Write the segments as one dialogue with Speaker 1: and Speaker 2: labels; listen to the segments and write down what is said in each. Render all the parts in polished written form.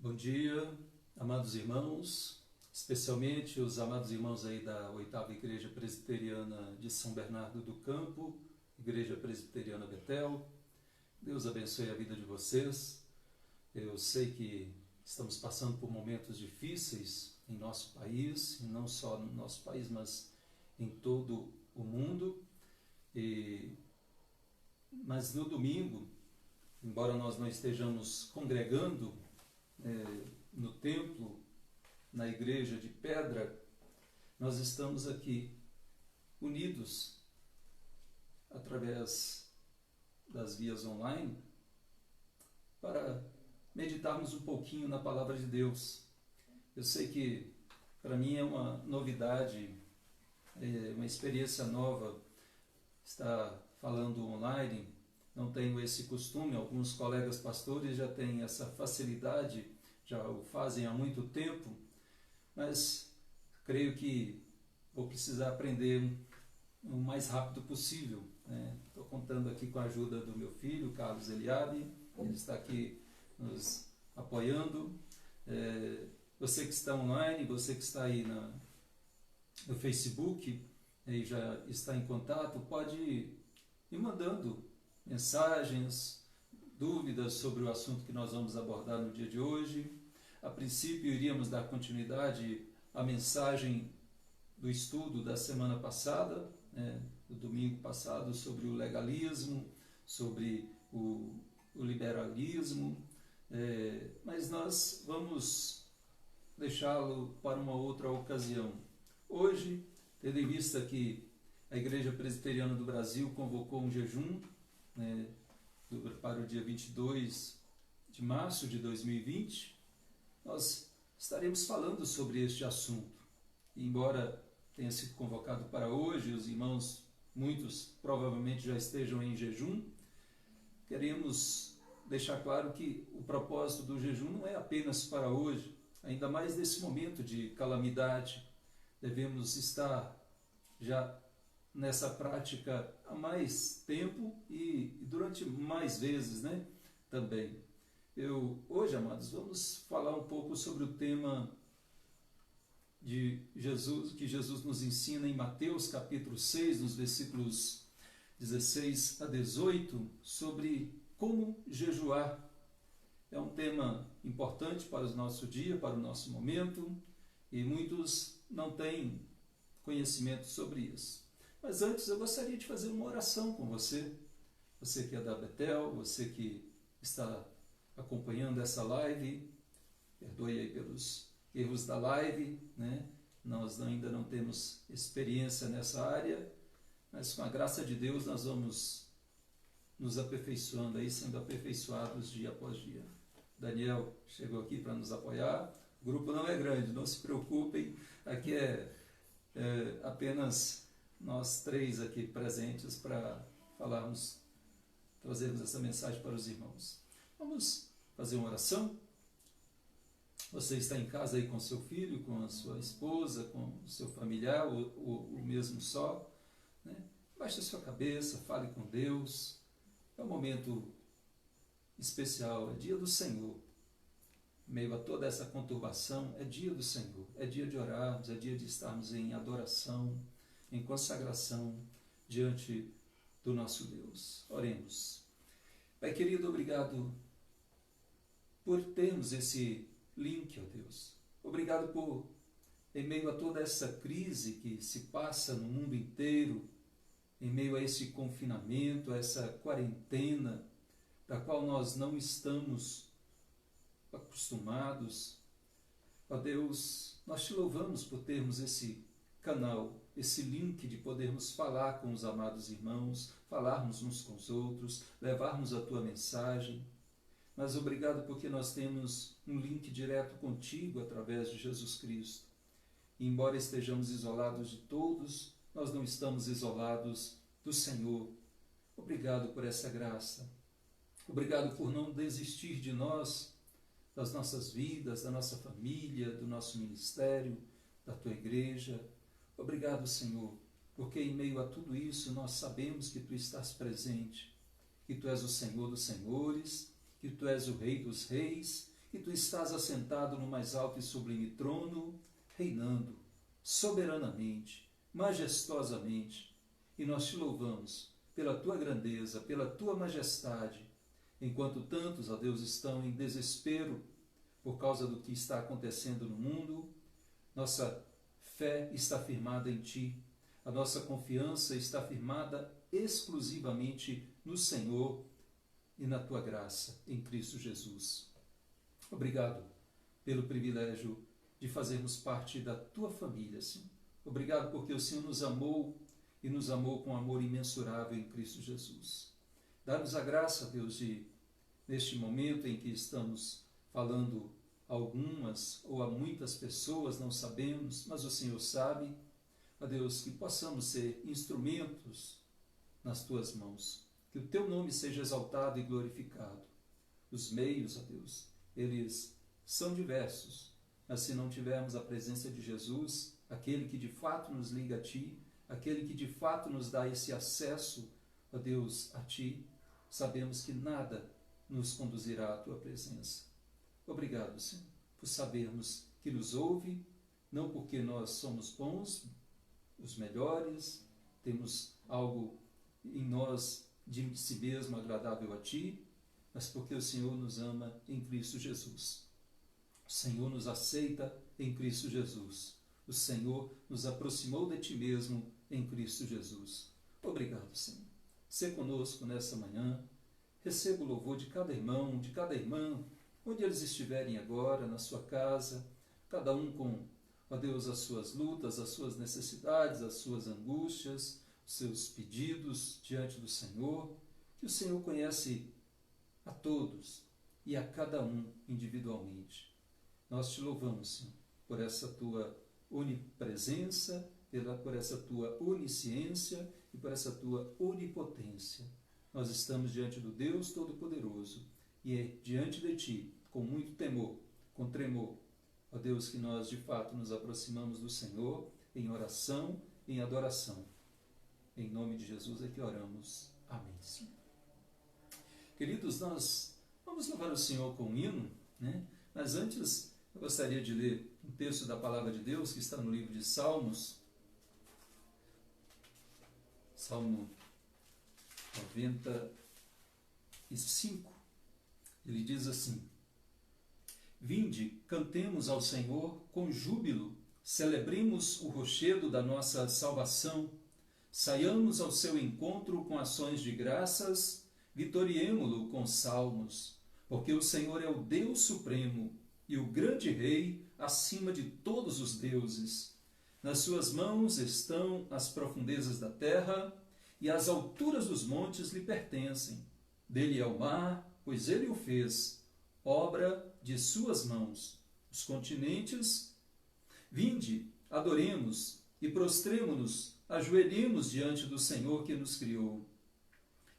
Speaker 1: Bom dia, amados irmãos, especialmente os amados irmãos aí da 8ª Igreja Presbiteriana de São Bernardo do Campo, Igreja Presbiteriana Betel. Deus abençoe a vida de vocês. Eu sei que estamos passando por momentos difíceis em nosso país, e não só no nosso país, mas em todo o mundo. Mas no domingo, embora nós não estejamos congregando no templo, na igreja de pedra, nós estamos aqui unidos através das vias online para meditarmos um pouquinho na palavra de Deus. Eu sei que para mim é uma novidade, uma experiência nova estar falando online. Não tenho esse costume, alguns colegas pastores já têm essa facilidade, já o fazem há muito tempo, mas creio que vou precisar aprender o mais rápido possível. Estou contando aqui com a ajuda do meu filho, Carlos Eliabe, ele está aqui nos apoiando. Você que está online, você que está aí no Facebook e já está em contato, pode ir mandando mensagens, dúvidas sobre o assunto que nós vamos abordar no dia de hoje. A princípio, iríamos dar continuidade à mensagem do estudo da semana passada, do domingo passado, sobre o legalismo, sobre o liberalismo, mas nós vamos deixá-lo para uma outra ocasião. Hoje, tendo em vista que a Igreja Presbiteriana do Brasil convocou um jejum para o dia 22 de março de 2020, nós estaremos falando sobre este assunto. E embora tenha sido convocado para hoje, os irmãos, muitos provavelmente já estejam em jejum, queremos deixar claro que o propósito do jejum não é apenas para hoje, ainda mais nesse momento de calamidade. Devemos estar já nessa prática há mais tempo e durante mais vezes, também. Hoje, amados, vamos falar um pouco sobre o tema de Jesus, que Jesus nos ensina em Mateus capítulo 6, nos versículos 16 a 18, sobre como jejuar. É um tema importante para o nosso dia, para o nosso momento, e muitos não têm conhecimento sobre isso. Mas antes eu gostaria de fazer uma oração com você. Você que é da Betel, você que está acompanhando essa live, perdoe aí pelos erros da live, Nós ainda não temos experiência nessa área, mas com a graça de Deus nós vamos nos aperfeiçoando aí, sendo aperfeiçoados dia após dia. Daniel chegou aqui para nos apoiar. O grupo não é grande, não se preocupem, aqui é apenas nós três aqui presentes para trazermos essa mensagem para os irmãos. Vamos fazer uma oração? Você está em casa aí com seu filho, com a sua esposa, com o seu familiar, o mesmo só, Baixe a sua cabeça, fale com Deus. É um momento especial, é dia do Senhor. Em meio a toda essa conturbação, é dia do Senhor, é dia de orarmos, é dia de estarmos em adoração, em consagração diante do nosso Deus. Oremos. Pai querido, obrigado por termos esse link, ó Deus. Obrigado por, em meio a toda essa crise que se passa no mundo inteiro, em meio a esse confinamento, a essa quarentena, da qual nós não estamos acostumados, ó Deus, nós te louvamos por termos esse canal, esse link de podermos falar com os amados irmãos, falarmos uns com os outros, levarmos a tua mensagem. Mas obrigado porque nós temos um link direto contigo através de Jesus Cristo. E embora estejamos isolados de todos, nós não estamos isolados do Senhor. Obrigado por essa graça. Obrigado por não desistir de nós, das nossas vidas, da nossa família, do nosso ministério, da tua igreja. Obrigado, Senhor, porque em meio a tudo isso nós sabemos que tu estás presente, que tu és o Senhor dos senhores, que tu és o Rei dos reis que tu estás assentado no mais alto e sublime trono, reinando soberanamente, majestosamente, e nós te louvamos pela tua grandeza, pela tua majestade, enquanto tantos, ó Deus, estão em desespero por causa do que está acontecendo no mundo. Nossa fé está firmada em ti, a nossa confiança está firmada exclusivamente no Senhor e na tua graça, em Cristo Jesus. Obrigado pelo privilégio de fazermos parte da tua família, Senhor. Obrigado porque o Senhor nos amou e nos amou com amor imensurável em Cristo Jesus. Dá-nos a graça, Deus, de, neste momento em que estamos falando algumas ou a muitas pessoas, não sabemos, mas o Senhor sabe, ó Deus, que possamos ser instrumentos nas tuas mãos, que o teu nome seja exaltado e glorificado. Os meios, ó Deus, eles são diversos, mas se não tivermos a presença de Jesus, aquele que de fato nos liga a ti, aquele que de fato nos dá esse acesso, ó Deus, a ti, sabemos que nada nos conduzirá à tua presença. Obrigado, Senhor, por sabermos que nos ouve, não porque nós somos bons, os melhores, temos algo em nós de si mesmo agradável a ti, mas porque o Senhor nos ama em Cristo Jesus. O Senhor nos aceita em Cristo Jesus. O Senhor nos aproximou de ti mesmo em Cristo Jesus. Obrigado, Senhor. Sê conosco nessa manhã. Receba o louvor de cada irmão, de cada irmã, onde eles estiverem agora, na sua casa, cada um com, ó Deus, as suas lutas, as suas necessidades, as suas angústias, os seus pedidos diante do Senhor, que o Senhor conhece a todos e a cada um individualmente. Nós te louvamos, Senhor, por essa tua onipresença, por essa tua onisciência e por essa tua onipotência. Nós estamos diante do Deus Todo-Poderoso e é diante de ti, com muito temor, com tremor, ó Deus, que nós de fato nos aproximamos do Senhor em oração, em adoração. Em nome de Jesus é que oramos. Amém, Senhor. Queridos, nós vamos louvar o Senhor com um hino, né? Mas antes eu gostaria de ler um texto da Palavra de Deus que está no livro de Salmos, Salmo 95. Ele diz assim: Vinde, cantemos ao Senhor com júbilo, celebremos o rochedo da nossa salvação, saiamos ao seu encontro com ações de graças, vitoriemo-lo com salmos, porque o Senhor é o Deus supremo e o grande Rei acima de todos os deuses. Nas suas mãos estão as profundezas da terra e as alturas dos montes lhe pertencem. Dele é o mar, pois ele o fez, obra de suas mãos. Os continentes, vinde, adoremos e prostremo-nos, ajoelhemos diante do Senhor que nos criou.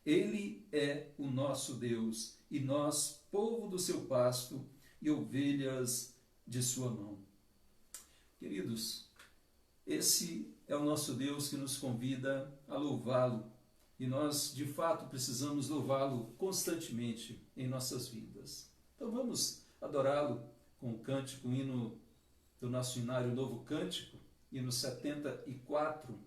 Speaker 1: Ele é o nosso Deus, e nós, povo do seu pasto e ovelhas de sua mão. Queridos, esse é o nosso Deus que nos convida a louvá-lo, e nós, de fato, precisamos louvá-lo constantemente em nossas vidas. Então vamos adorá-lo com o cântico, o hino do nosso hinário Novo Cântico, hino 74,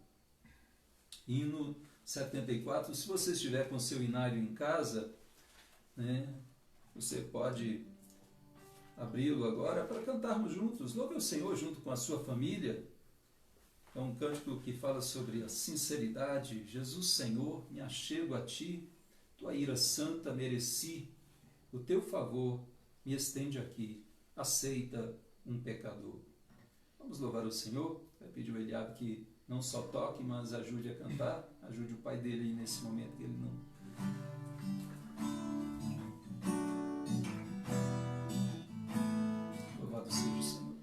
Speaker 1: hino 74. Se você estiver com o seu hinário em casa, né, você pode abri-lo agora para cantarmos juntos. Louve o Senhor junto com a sua família. É um cântico que fala sobre a sinceridade. Jesus, Senhor, me achego a ti, tua ira santa mereci, o teu favor me estende aqui, aceita um pecador. Vamos louvar o Senhor. Vai pedir ao Eliabe que não só toque, mas ajude a cantar, ajude o pai dele aí nesse momento que ele não... Louvado seja o Senhor.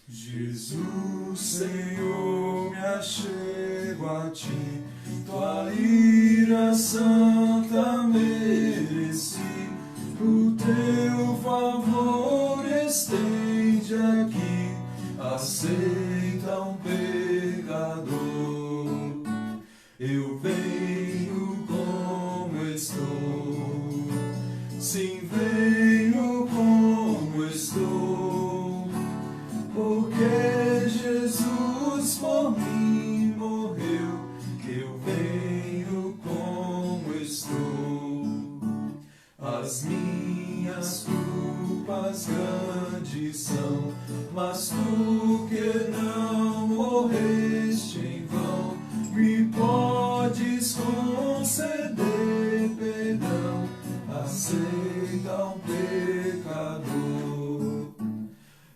Speaker 2: Jesus, Senhor, me achego a ti, tua ira santa mereci, o teu favor estende aqui, aceita um pecador. Eu venho como estou, sim, venho como aflição, mas tu que não morreste em vão, me podes conceder perdão. Aceita um pecador,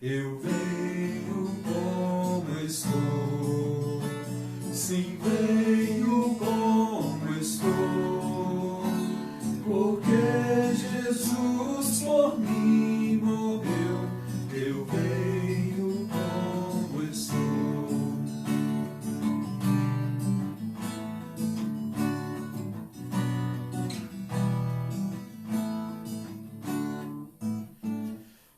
Speaker 2: eu venho como estou, sim, venho como estou, porque Jesus por mim morreu, eu venho como estou.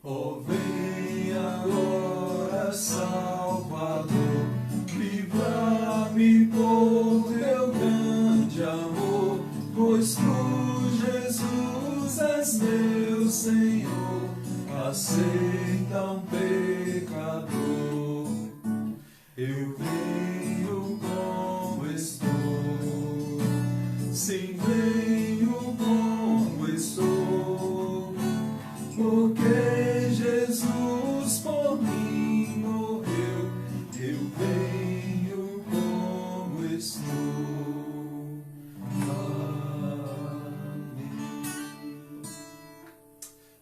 Speaker 2: Oh, vem agora, Salvador, livra-me por teu grande amor, pois tu, Jesus, és meu Senhor. Aceita um pecador, eu venho como estou, sim, venho como estou, porque Jesus por mim morreu, eu venho como estou. Amém.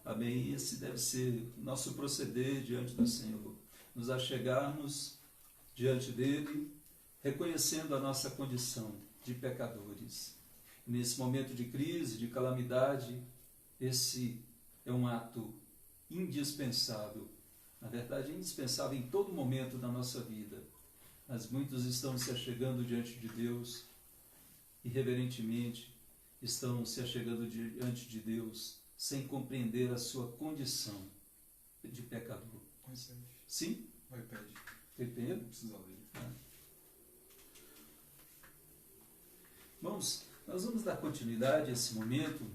Speaker 1: Amém. Esse deve ser nosso proceder diante do Senhor. Nos achegarmos diante dele, reconhecendo a nossa condição de pecadores. Nesse momento de crise, de calamidade, esse é um ato indispensável. Na verdade, indispensável em todo momento da nossa vida. Mas muitos estão se achegando diante de Deus, irreverentemente, estão se achegando diante de Deus, sem compreender a sua condição de pecador. Sim?
Speaker 2: Vai, pede.
Speaker 1: Repete.
Speaker 2: Não precisa ler.
Speaker 1: Irmãos, nós vamos dar continuidade a esse momento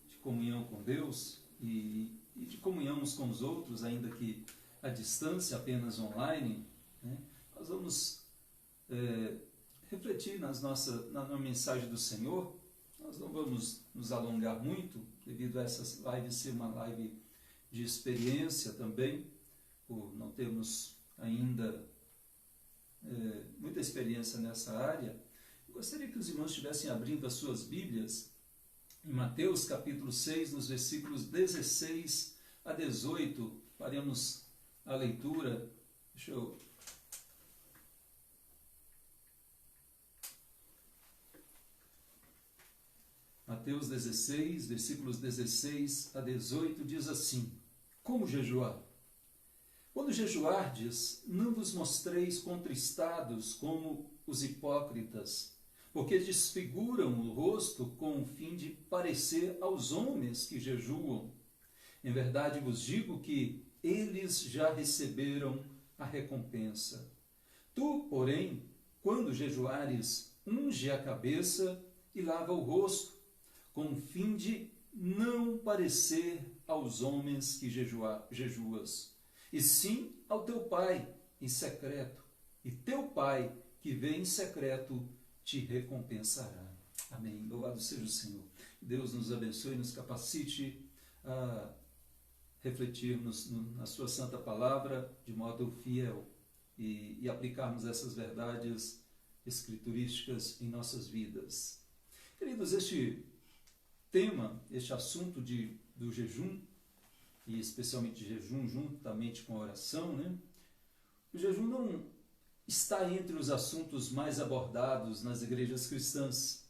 Speaker 1: de comunhão com Deus e de comunhão uns com os outros, ainda que à distância, apenas online, né? Nós vamos refletir na mensagem do Senhor. Nós não vamos nos alongar muito, devido a essa live ser uma live de experiência também, por não termos ainda muita experiência nessa área. Eu gostaria que os irmãos estivessem abrindo as suas Bíblias em Mateus capítulo 6, nos versículos 16 a 18, faremos a leitura. Mateus 16, versículos 16 a 18, diz assim: Como jejuar? Quando jejuardes, não vos mostreis contristados como os hipócritas, porque desfiguram o rosto com o fim de parecer aos homens que jejuam. Em verdade vos digo que eles já receberam a recompensa. Tu, porém, quando jejuares, unge a cabeça e lava o rosto, com o fim de não parecer aos homens que jejuas, e sim ao teu Pai em secreto, e teu Pai que vê em secreto te recompensará. Amém. Louvado seja o Senhor. Deus nos abençoe e nos capacite a refletirmos na sua santa palavra de modo fiel e aplicarmos essas verdades escriturísticas em nossas vidas. Queridos, este tema, este assunto do jejum, e especialmente jejum juntamente com a oração, né? O jejum não está entre os assuntos mais abordados nas igrejas cristãs.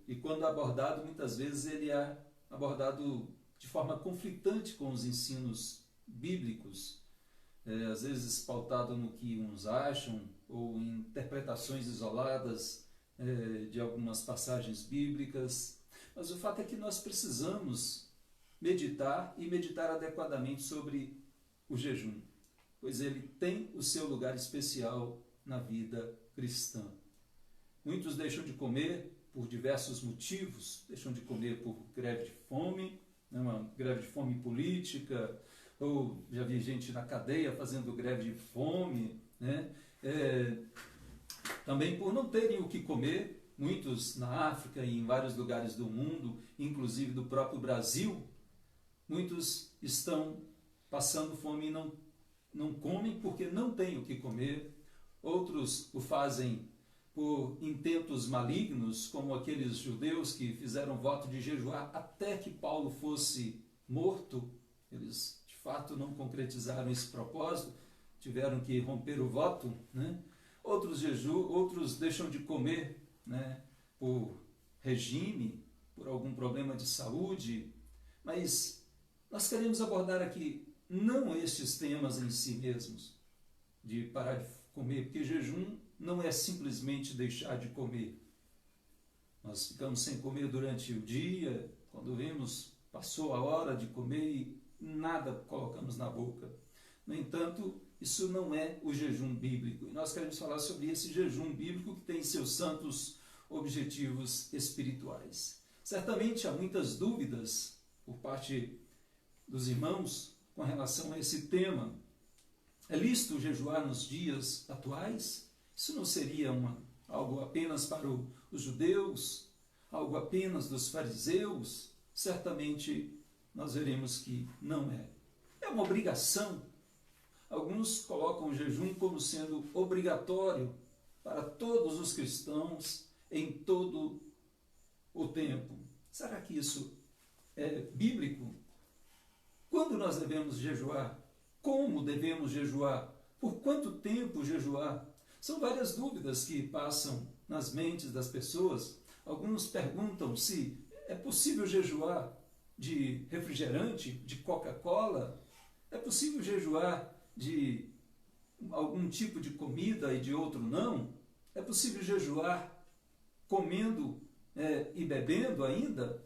Speaker 1: E quando abordado, muitas vezes ele é abordado de forma conflitante com os ensinos bíblicos, às vezes pautado no que uns acham, ou em interpretações isoladas de algumas passagens bíblicas. Mas o fato é que nós precisamos meditar e meditar adequadamente sobre o jejum, pois ele tem o seu lugar especial na vida cristã. Muitos deixam de comer por diversos motivos, deixam de comer por greve de fome, né, uma greve de fome política, ou já vi gente na cadeia fazendo greve de fome, né? Também por não terem o que comer. Muitos na África e em vários lugares do mundo, inclusive do próprio Brasil, muitos estão passando fome e não comem porque não têm o que comer. Outros o fazem por intentos malignos, como aqueles judeus que fizeram voto de jejuar até que Paulo fosse morto. Eles, de fato, não concretizaram esse propósito, tiveram que romper o voto, né? Outros deixam de comer, né, por regime, por algum problema de saúde, mas nós queremos abordar aqui não estes temas em si mesmos, de parar de comer, porque jejum não é simplesmente deixar de comer. Nós ficamos sem comer durante o dia, quando vemos, passou a hora de comer e nada colocamos na boca. No entanto, isso não é o jejum bíblico. E nós queremos falar sobre esse jejum bíblico que tem seus santos objetivos espirituais. Certamente há muitas dúvidas por parte dos irmãos com relação a esse tema. É lícito jejuar nos dias atuais? Isso não seria algo apenas para os judeus? Algo apenas dos fariseus? Certamente nós veremos que não é. É uma obrigação. Alguns colocam o jejum como sendo obrigatório para todos os cristãos em todo o tempo. Será que isso é bíblico? Quando nós devemos jejuar? Como devemos jejuar? Por quanto tempo jejuar? São várias dúvidas que passam nas mentes das pessoas. Alguns perguntam se é possível jejuar de refrigerante, de Coca-Cola? É possível jejuar de algum tipo de comida e de outro não? É possível jejuar comendo e bebendo ainda?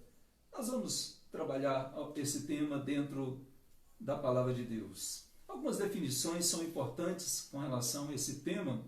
Speaker 1: Nós vamos trabalhar esse tema dentro da Palavra de Deus. Algumas definições são importantes com relação a esse tema.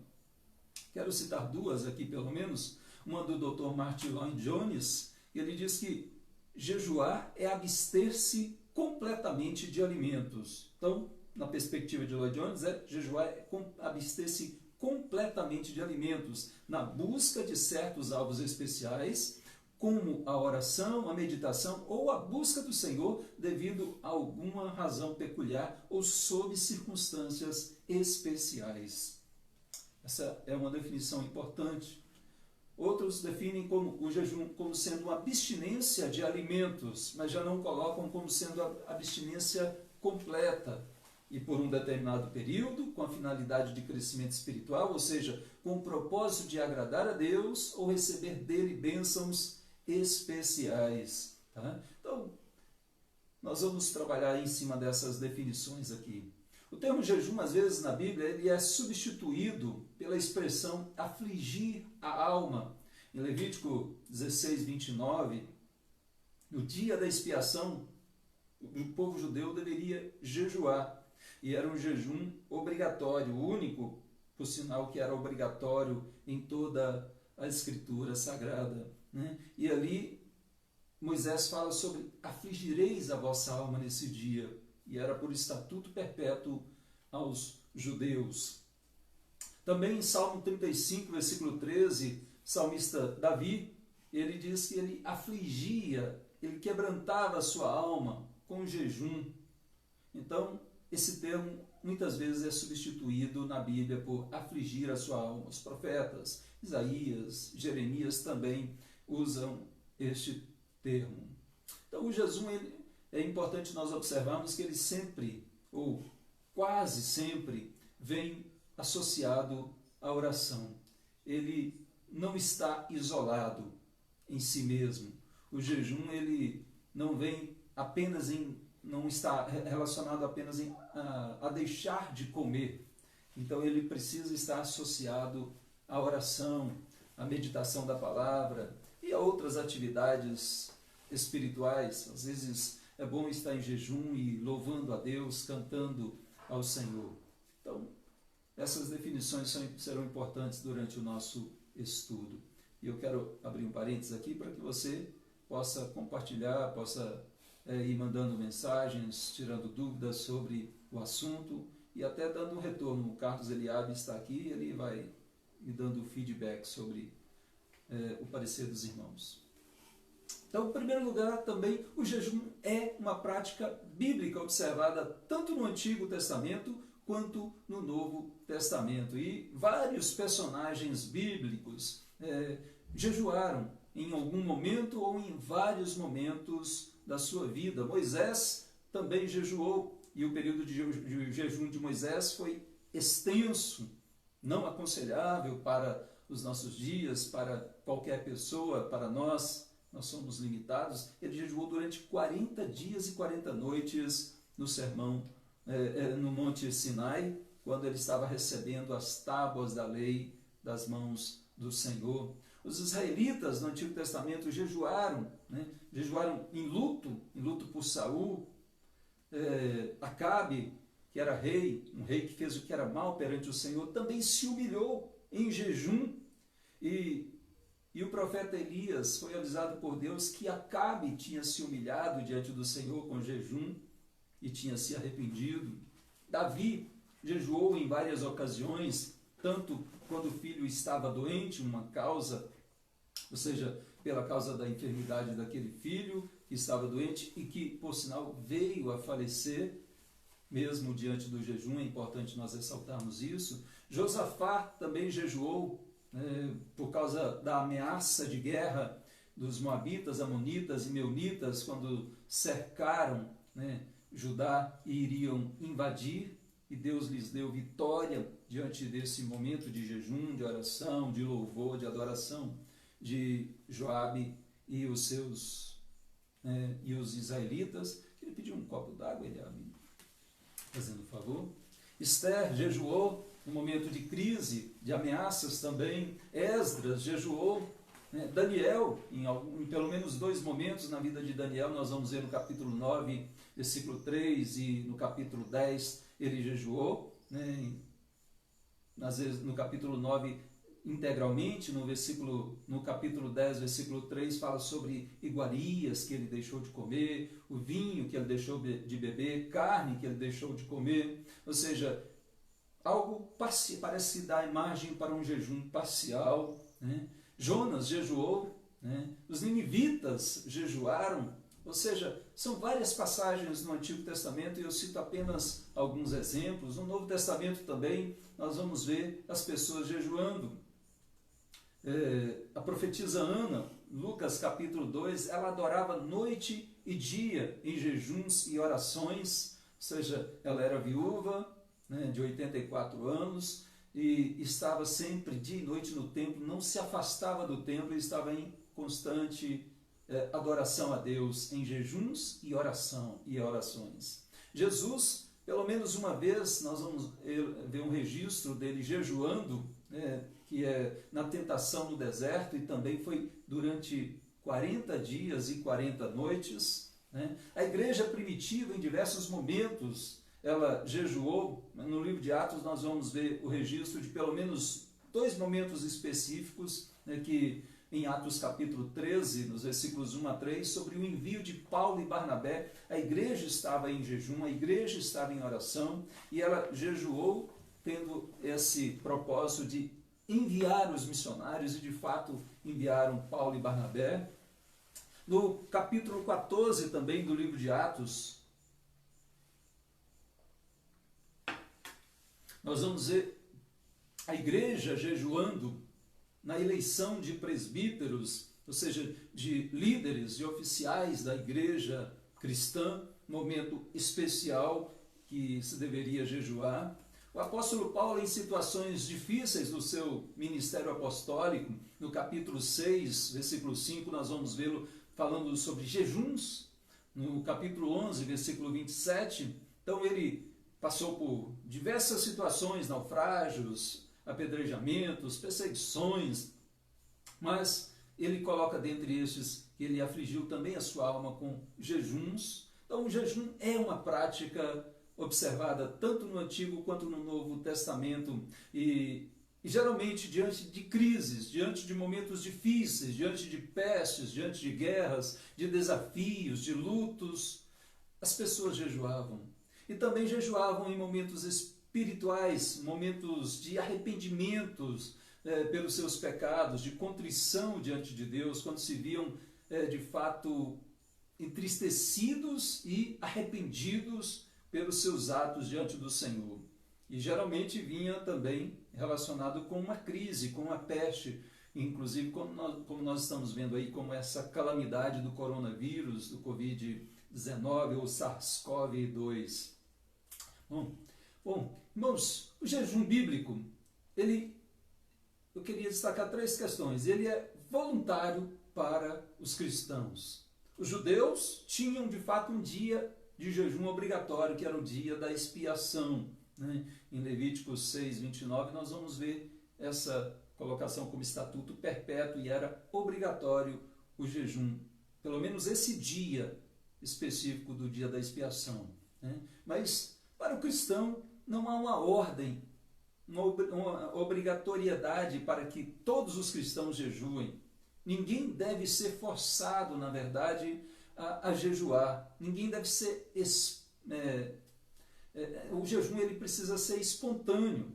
Speaker 1: Quero citar duas aqui, pelo menos. Uma do Dr. Martin Lloyd Jones. Ele diz que jejuar é abster-se completamente de alimentos. Então, na perspectiva de Lloyd Jones, jejuar é abster-se completamente de alimentos, na busca de certos alvos especiais, como a oração, a meditação ou a busca do Senhor devido a alguma razão peculiar ou sob circunstâncias especiais. Essa é uma definição importante. Outros definem o jejum como sendo uma abstinência de alimentos, mas já não colocam como sendo a abstinência completa e por um determinado período, com a finalidade de crescimento espiritual, ou seja, com o propósito de agradar a Deus ou receber dele bênçãos especiais. Tá? Então, nós vamos trabalhar em cima dessas definições aqui. O termo jejum, às vezes, na Bíblia, ele é substituído pela expressão afligir a alma. Em Levítico 16, 29, no dia da expiação, o povo judeu deveria jejuar. E era um jejum obrigatório, único, por sinal que era obrigatório em toda a Escritura Sagrada. Né? E ali Moisés fala sobre afligireis a vossa alma nesse dia. E era por estatuto perpétuo aos judeus. Também em Salmo 35, versículo 13, salmista Davi, ele diz que ele afligia, ele quebrantava a sua alma com jejum. Então, esse termo muitas vezes é substituído na Bíblia por afligir a sua alma. Os profetas, Isaías, Jeremias também usam este termo. Então, o jejum, é importante nós observarmos que ele sempre, ou quase sempre, vem associado à oração. Ele não está isolado em si mesmo. O jejum, ele não vem apenas não está relacionado apenas a deixar de comer. Então ele precisa estar associado à oração, à meditação da palavra e a outras atividades espirituais. Às vezes é bom estar em jejum e louvando a Deus, cantando ao Senhor. Então, essas definições serão importantes durante o nosso estudo. E eu quero abrir um parênteses aqui para que você possa compartilhar, possa ir mandando mensagens, tirando dúvidas sobre o assunto e até dando um retorno. O Carlos Eliabe está aqui, ele vai me dando feedback sobre o parecer dos irmãos. Então, em primeiro lugar, também o jejum é uma prática bíblica observada tanto no Antigo Testamento quanto no Novo Testamento. E vários personagens bíblicos jejuaram em algum momento ou em vários momentos da sua vida. Moisés também jejuou, e o período de jejum de Moisés foi extenso, não aconselhável para os nossos dias, para qualquer pessoa, para nós somos limitados. Ele jejuou durante 40 dias e 40 noites no sermão, no Monte Sinai, quando ele estava recebendo as tábuas da lei das mãos do Senhor. Os israelitas no Antigo Testamento jejuaram, jejuaram em luto por Saul. Acabe, que era rei, um rei que fez o que era mal perante o Senhor, também se humilhou em jejum. E o profeta Elias foi avisado por Deus que Acabe tinha se humilhado diante do Senhor com jejum e tinha se arrependido. Davi jejuou em várias ocasiões, tanto quando o filho estava doente, uma causa, ou seja, pela causa da enfermidade daquele filho que estava doente e que, por sinal, veio a falecer, mesmo diante do jejum. É importante nós ressaltarmos isso. Josafá também jejuou por causa da ameaça de guerra dos moabitas, amonitas e meunitas, quando cercaram Judá e iriam invadir, e Deus lhes deu vitória diante desse momento de jejum, de oração, de louvor, de adoração de Joabe e os seus e os israelitas. Ele pediu um copo d'água, ele abriu, fazendo favor. Esther jejuou no momento de crise, de ameaças também. Esdras jejuou. Daniel, em pelo menos 2 momentos na vida de Daniel, nós vamos ver no capítulo 9, versículo 3, e no capítulo 10 ele jejuou. Às vezes no capítulo 9 integralmente, no capítulo 10, versículo 3, fala sobre iguarias que ele deixou de comer, o vinho que ele deixou de beber, carne que ele deixou de comer, ou seja, algo parece dar imagem para um jejum parcial. Jonas jejuou, os ninivitas jejuaram, ou seja, são várias passagens no Antigo Testamento e eu cito apenas alguns exemplos. No Novo Testamento também nós vamos ver as pessoas jejuando. A profetisa Ana, Lucas capítulo 2, ela adorava noite e dia em jejuns e orações, ou seja, ela era viúva, de 84 anos, e estava sempre dia e noite no templo, não se afastava do templo e estava em constante adoração a Deus, em jejuns e orações. Jesus, pelo menos uma vez, nós vamos ver um registro dele jejuando, que é na tentação no deserto, e também foi durante 40 dias e 40 noites. A igreja primitiva, em diversos momentos, ela jejuou. No livro de Atos nós vamos ver o registro de pelo menos 2 momentos específicos, que em Atos capítulo 13, nos versículos 1 a 3, sobre o envio de Paulo e Barnabé. A igreja estava em jejum, a igreja estava em oração, e ela jejuou tendo esse propósito de enviar os missionários, e de fato enviaram Paulo e Barnabé. No capítulo 14 também do livro de Atos, nós vamos ver a igreja jejuando na eleição de presbíteros, ou seja, de líderes, de oficiais da igreja cristã, momento especial que se deveria jejuar. O apóstolo Paulo, em situações difíceis do seu ministério apostólico, no capítulo 6, versículo 5, nós vamos vê-lo falando sobre jejuns. No capítulo 11, versículo 27, então ele passou por diversas situações, naufrágios, apedrejamentos, perseguições, mas ele coloca dentre estes que ele afligiu também a sua alma com jejuns. Então o jejum é uma prática observada tanto no Antigo quanto no Novo Testamento, e geralmente diante de crises, diante de momentos difíceis, diante de pestes, diante de guerras, de desafios, de lutos, as pessoas jejuavam. E também jejuavam em momentos espirituais, momentos de arrependimentos pelos seus pecados, de contrição diante de Deus, quando se viam de fato, entristecidos e arrependidos pelos seus atos diante do Senhor. E geralmente vinha também relacionado com uma crise, com uma peste, inclusive como nós estamos vendo aí, como essa calamidade do coronavírus, do Covid-19 ou SARS-CoV-2. Bom, irmãos, o jejum bíblico, eu queria destacar 3 questões. Ele é voluntário para os cristãos. Os judeus tinham, de fato, um dia de jejum obrigatório, que era o dia da expiação. Em Levíticos 6, 29, nós vamos ver essa colocação como estatuto perpétuo, e era obrigatório o jejum, pelo menos esse dia específico do dia da expiação. Mas, para o cristão, não há uma ordem, uma obrigatoriedade para que todos os cristãos jejuem. Ninguém deve ser forçado, na verdade, a jejuar. Ninguém deve ser... o jejum ele precisa ser espontâneo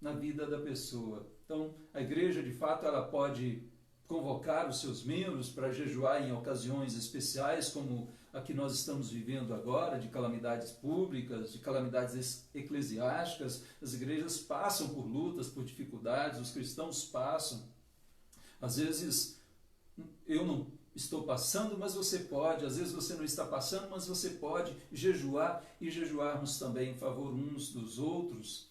Speaker 1: na vida da pessoa. Então, a igreja, de fato, ela pode convocar os seus membros para jejuar em ocasiões especiais, como a que nós estamos vivendo agora, de calamidades públicas, de calamidades eclesiásticas. As igrejas passam por lutas, por dificuldades, os cristãos passam. Às vezes, eu não estou passando, mas você pode. Às vezes você não está passando, mas você pode jejuar, e jejuarmos também em favor uns dos outros.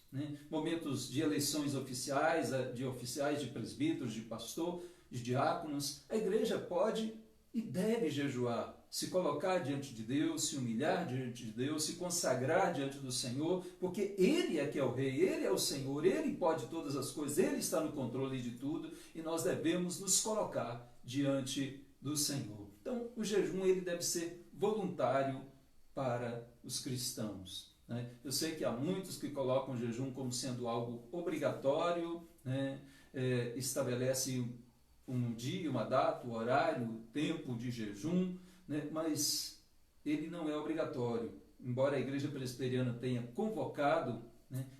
Speaker 1: Momentos de eleições oficiais, de presbíteros, de pastor, de diáconos. A igreja pode e deve jejuar, se colocar diante de Deus, se humilhar diante de Deus, se consagrar diante do Senhor, porque Ele é que é o Rei, Ele é o Senhor, Ele pode todas as coisas, Ele está no controle de tudo, e nós devemos nos colocar diante do Senhor. Então, o jejum ele deve ser voluntário para os cristãos. Eu sei que há muitos que colocam o jejum como sendo algo obrigatório, estabelece um dia, uma data, o horário, o tempo de jejum, mas ele não é obrigatório. Embora a Igreja Presbiteriana tenha convocado,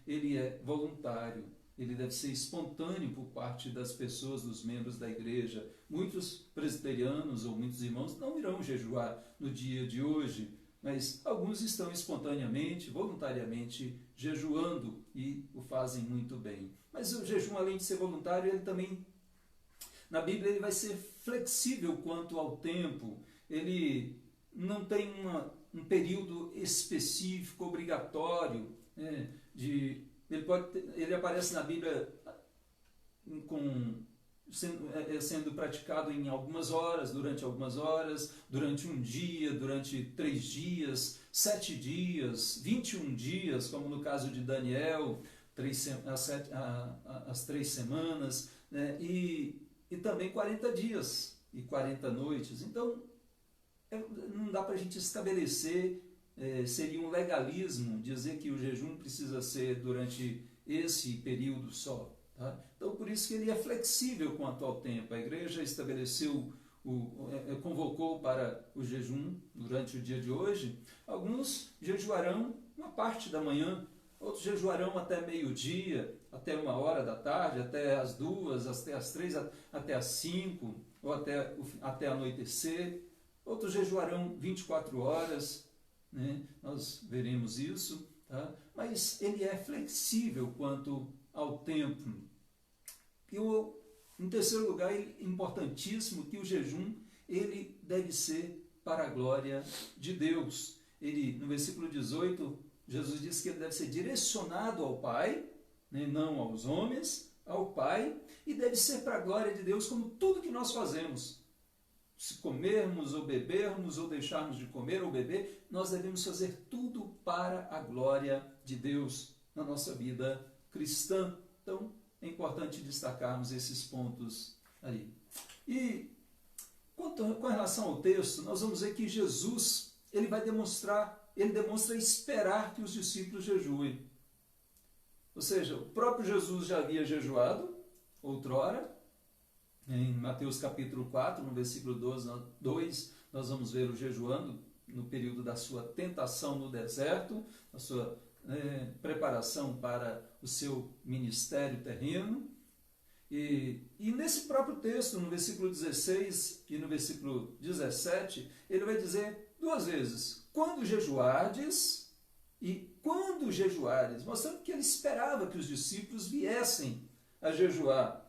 Speaker 1: ele é voluntário. Ele deve ser espontâneo por parte das pessoas, dos membros da igreja. Muitos presbiterianos ou muitos irmãos não irão jejuar no dia de hoje, mas alguns estão espontaneamente, voluntariamente jejuando e o fazem muito bem. Mas o jejum, além de ser voluntário, ele também, na Bíblia, ele vai ser flexível quanto ao tempo. Ele não tem um período específico, obrigatório, ele aparece na Bíblia sendo praticado em algumas horas, durante um dia, durante 3 dias, 7 dias, 21 dias, como no caso de Daniel, as 3 semanas, e também 40 dias e 40 noites. Então, não dá para a gente estabelecer, seria um legalismo dizer que o jejum precisa ser durante esse período só. Tá? Então, por isso que ele é flexível quanto ao tempo. A igreja estabeleceu, convocou para o jejum durante o dia de hoje. Alguns jejuarão uma parte da manhã, outros jejuarão até meio-dia, até 1h da tarde, até as 2, até as 3, até as 5, ou até anoitecer. Outros jejuarão 24 horas, nós veremos isso, tá? Mas ele é flexível quanto ao tempo. E em terceiro lugar, importantíssimo, que o jejum ele deve ser para a glória de Deus. No versículo 18, Jesus diz que ele deve ser direcionado ao Pai, não aos homens, ao Pai, e deve ser para a glória de Deus, como tudo que nós fazemos. Se comermos ou bebermos ou deixarmos de comer ou beber, nós devemos fazer tudo para a glória de Deus na nossa vida cristã. Então, é importante destacarmos esses pontos aí. E com relação ao texto, nós vamos ver que Jesus, ele demonstra esperar que os discípulos jejuem. Ou seja, o próprio Jesus já havia jejuado outrora. Em Mateus capítulo 4, no versículo 2, nós vamos ver o jejuando no período da sua tentação no deserto, a sua preparação para o seu ministério terreno. E nesse próprio texto, no versículo 16 e no versículo 17, ele vai dizer duas vezes, quando jejuardes e quando jejuares, mostrando que ele esperava que os discípulos viessem a jejuar.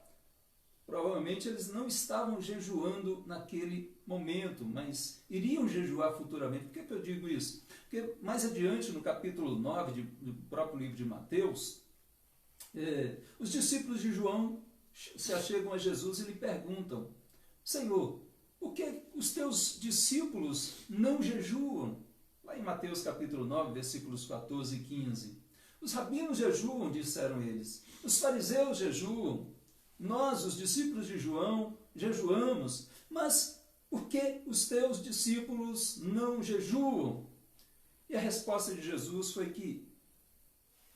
Speaker 1: Provavelmente eles não estavam jejuando naquele momento, mas iriam jejuar futuramente. Por que eu digo isso? Porque mais adiante, no capítulo 9 do próprio livro de Mateus, os discípulos de João se achegam a Jesus e lhe perguntam, Senhor, por que os teus discípulos não jejuam? Lá em Mateus capítulo 9, versículos 14 e 15. Os rabinos jejuam, disseram eles. Os fariseus jejuam. Nós, os discípulos de João, jejuamos. Mas por que os teus discípulos não jejuam? E a resposta de Jesus foi que,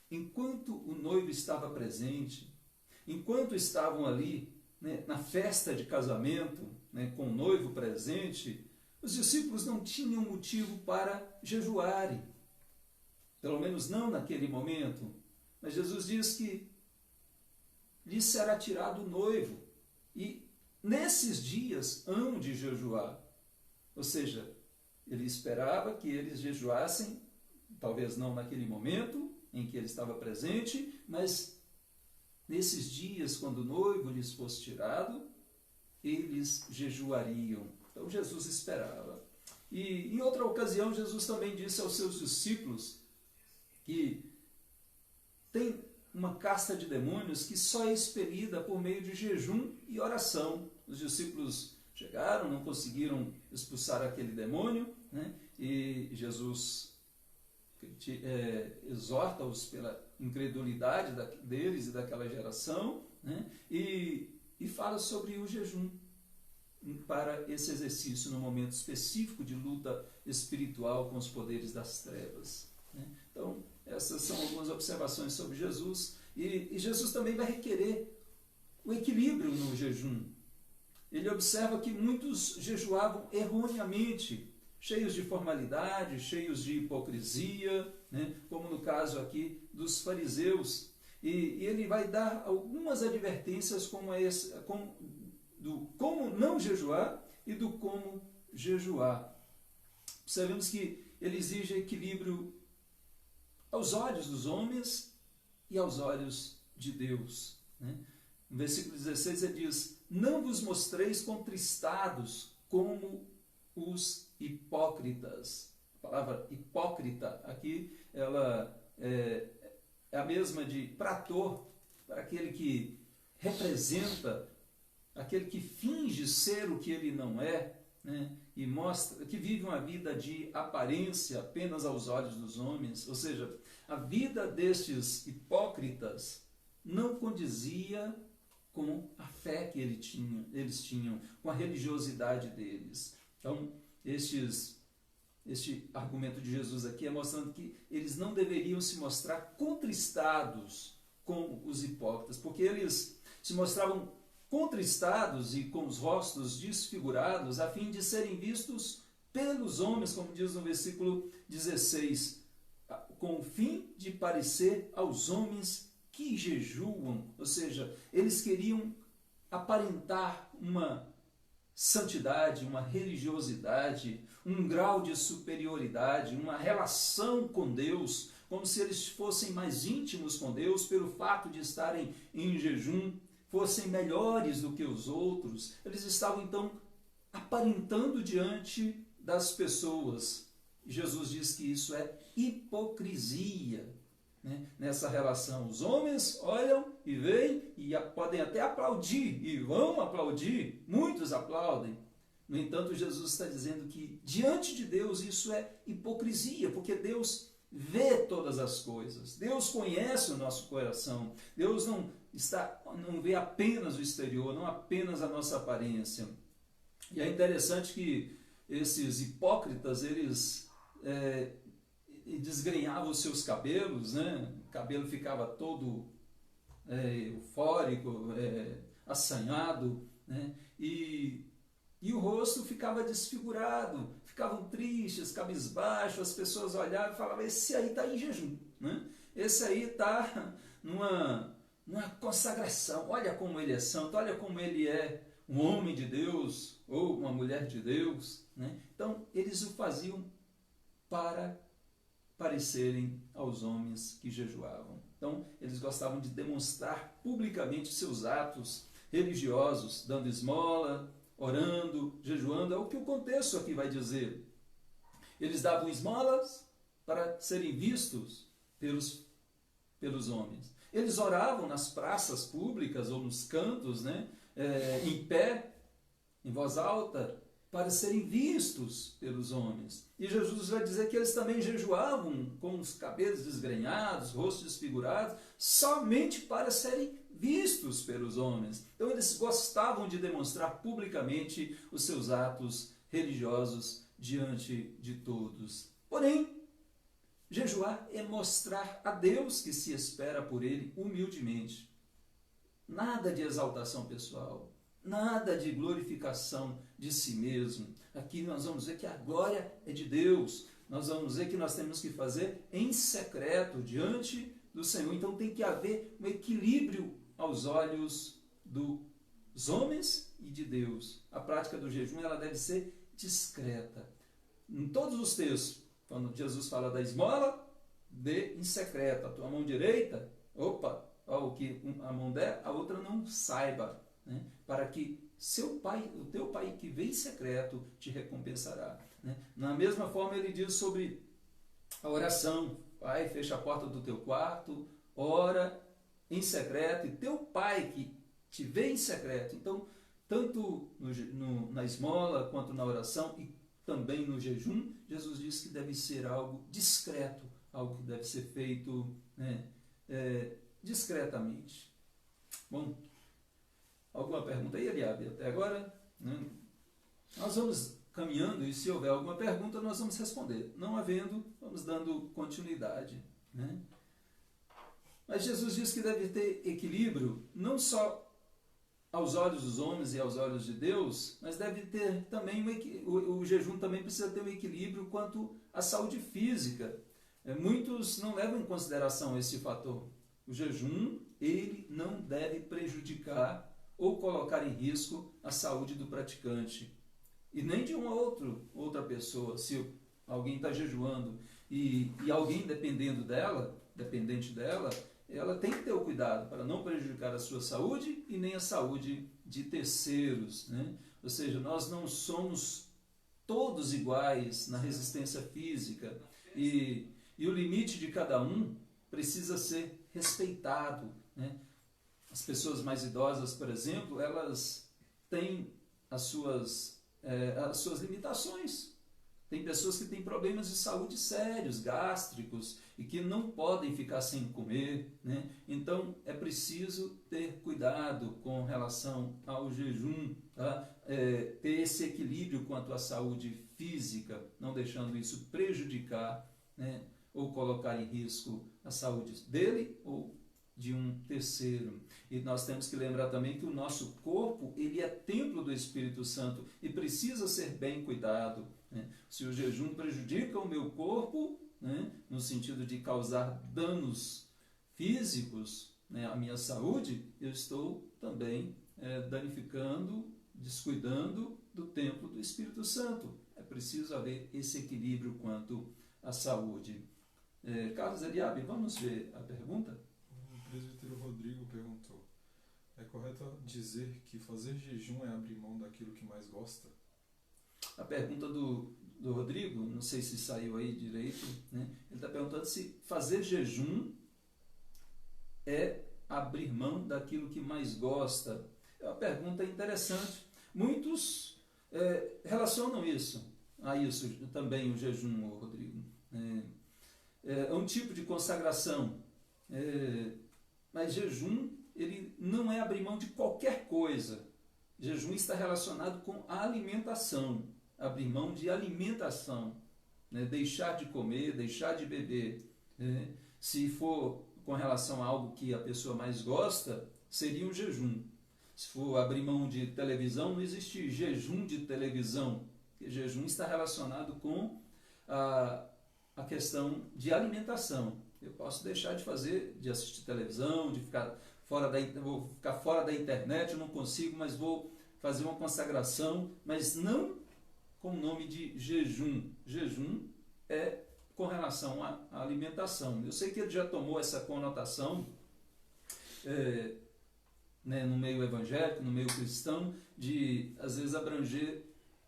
Speaker 1: enquanto o noivo estava presente, enquanto estavam ali, né, na festa de casamento, né, com o noivo presente, os discípulos não tinham motivo para jejuarem. Pelo menos não naquele momento. Mas Jesus diz que lhes será tirado o noivo. E nesses dias hão de jejuar. Ou seja, ele esperava que eles jejuassem, talvez não naquele momento em que ele estava presente, mas nesses dias, quando o noivo lhes fosse tirado, eles jejuariam. Então Jesus esperava. E em outra ocasião, Jesus também disse aos seus discípulos que tem uma casta de demônios que só é expelida por meio de jejum e oração. Os discípulos chegaram, não conseguiram expulsar aquele demônio, né? E Jesus exorta-os pela incredulidade deles e daquela geração, né? E fala sobre o jejum para esse exercício no momento específico de luta espiritual com os poderes das trevas, né? Então, essas são algumas observações sobre Jesus. E Jesus também vai requerer o equilíbrio no jejum. Ele observa que muitos jejuavam erroneamente, cheios de formalidade, cheios de hipocrisia, né? Como no caso aqui dos fariseus. E ele vai dar algumas advertências do como não jejuar e do como jejuar. Sabemos que ele exige equilíbrio aos olhos dos homens e aos olhos de Deus, né? No versículo 16 ele diz, não vos mostreis contristados como os hipócritas. A palavra hipócrita aqui, ela é a mesma de prator, para aquele que representa, aquele que finge ser o que ele não é, né? E mostra que vive uma vida de aparência apenas aos olhos dos homens. Ou seja, a vida destes hipócritas não condizia com a fé que eles tinham, com a religiosidade deles. Então, este argumento de Jesus aqui é mostrando que eles não deveriam se mostrar contristados como os hipócritas, porque eles se mostravam contristados e com os rostos desfigurados, a fim de serem vistos pelos homens, como diz no versículo 16, com o fim de parecer aos homens que jejuam. Ou seja, eles queriam aparentar uma santidade, uma religiosidade, um grau de superioridade, uma relação com Deus, como se eles fossem mais íntimos com Deus pelo fato de estarem em jejum, fossem melhores do que os outros. Eles estavam então aparentando diante das pessoas. Jesus diz que isso é hipocrisia, né? Nessa relação. Os homens olham e veem e podem até aplaudir, e vão aplaudir, muitos aplaudem. No entanto, Jesus está dizendo que diante de Deus isso é hipocrisia, porque Deus vê todas as coisas, Deus conhece o nosso coração, Deus não vê apenas o exterior, não apenas a nossa aparência. E é interessante que esses hipócritas, eles desgrenhavam os seus cabelos, né? O cabelo ficava todo eufórico, assanhado, né? E o rosto ficava desfigurado, ficavam tristes, cabisbaixos, as pessoas olhavam e falavam, esse aí está em jejum, né? Esse aí está numa uma consagração. Olha como ele é santo, olha como ele é um homem de Deus ou uma mulher de Deus, né? Então, eles o faziam para parecerem aos homens que jejuavam. Então, eles gostavam de demonstrar publicamente seus atos religiosos, dando esmola, orando, jejuando. É o que o contexto aqui vai dizer. Eles davam esmolas para serem vistos pelos homens. Eles oravam nas praças públicas ou nos cantos, né? Em pé, em voz alta, para serem vistos pelos homens. E Jesus vai dizer que eles também jejuavam com os cabelos desgrenhados, rostos desfigurados, somente para serem vistos pelos homens. Então eles gostavam de demonstrar publicamente os seus atos religiosos diante de todos. Porém, jejuar é mostrar a Deus que se espera por ele humildemente. Nada de exaltação pessoal, nada de glorificação de si mesmo. Aqui nós vamos ver que a glória é de Deus. Nós vamos ver que nós temos que fazer em secreto, diante do Senhor. Então tem que haver um equilíbrio aos olhos dos homens e de Deus. A prática do jejum ela deve ser discreta. Em todos os textos, quando Jesus fala da esmola, dê em secreto. A tua mão direita, o que a mão der, a outra não saiba, né? Para que o teu pai que vem em secreto te recompensará, né? Na mesma forma ele diz sobre a oração. Pai, fecha a porta do teu quarto, ora em secreto, e teu pai que te vê em secreto. Então, tanto na esmola quanto na oração e também no jejum, Jesus diz que deve ser algo discreto, algo que deve ser feito, né, discretamente. Bom, alguma pergunta aí, Eliabe, até agora? Nós vamos caminhando e se houver alguma pergunta nós vamos responder. Não havendo, vamos dando continuidade, né? Mas Jesus diz que deve ter equilíbrio, não só aos olhos dos homens e aos olhos de Deus, mas deve ter também o jejum também precisa ter um equilíbrio quanto à saúde física. Muitos não levam em consideração esse fator. O jejum, ele não deve prejudicar ou colocar em risco a saúde do praticante. E nem de outra pessoa. Se alguém está jejuando e alguém dependente dela, ela tem que ter o cuidado para não prejudicar a sua saúde e nem a saúde de terceiros, né? Ou seja, nós não somos todos iguais na resistência física e o limite de cada um precisa ser respeitado, né? As pessoas mais idosas, por exemplo, elas têm as suas limitações. Tem pessoas que têm problemas de saúde sérios, gástricos, e que não podem ficar sem comer, né? Então, é preciso ter cuidado com relação ao jejum, tá? Ter esse equilíbrio quanto à saúde física, não deixando isso prejudicar, né? Ou colocar em risco a saúde dele ou de um terceiro. E nós temos que lembrar também que o nosso corpo, ele é templo do Espírito Santo e precisa ser bem cuidado, né? Se o jejum prejudica o meu corpo, né, no sentido de causar danos físicos, né, à minha saúde, eu estou também danificando, descuidando do templo do Espírito Santo. É preciso haver esse equilíbrio quanto à saúde. Carlos Eliabe, vamos ver a pergunta?
Speaker 2: O presbítero Rodrigo perguntou: é correto dizer que fazer jejum é abrir mão daquilo que mais gosta?
Speaker 1: A pergunta do Rodrigo, não sei se saiu aí direito, né? Ele está perguntando se fazer jejum é abrir mão daquilo que mais gosta. É uma pergunta interessante. Muitos relacionam a isso também o jejum, Rodrigo. É um tipo de consagração. Mas jejum, ele não é abrir mão de qualquer coisa. Jejum está relacionado com a alimentação. Abrir mão de alimentação, né? Deixar de comer, deixar de beber, né? Se for com relação a algo que a pessoa mais gosta, seria um jejum. Se for abrir mão de televisão, não existe jejum de televisão. Jejum está relacionado com a questão de alimentação. Eu posso deixar de assistir televisão, de ficar vou ficar fora da internet, eu não consigo, mas vou fazer uma consagração, mas não com o nome de jejum. Jejum é com relação à alimentação. Eu sei que ele já tomou essa conotação no meio evangélico, no meio cristão, de às vezes abranger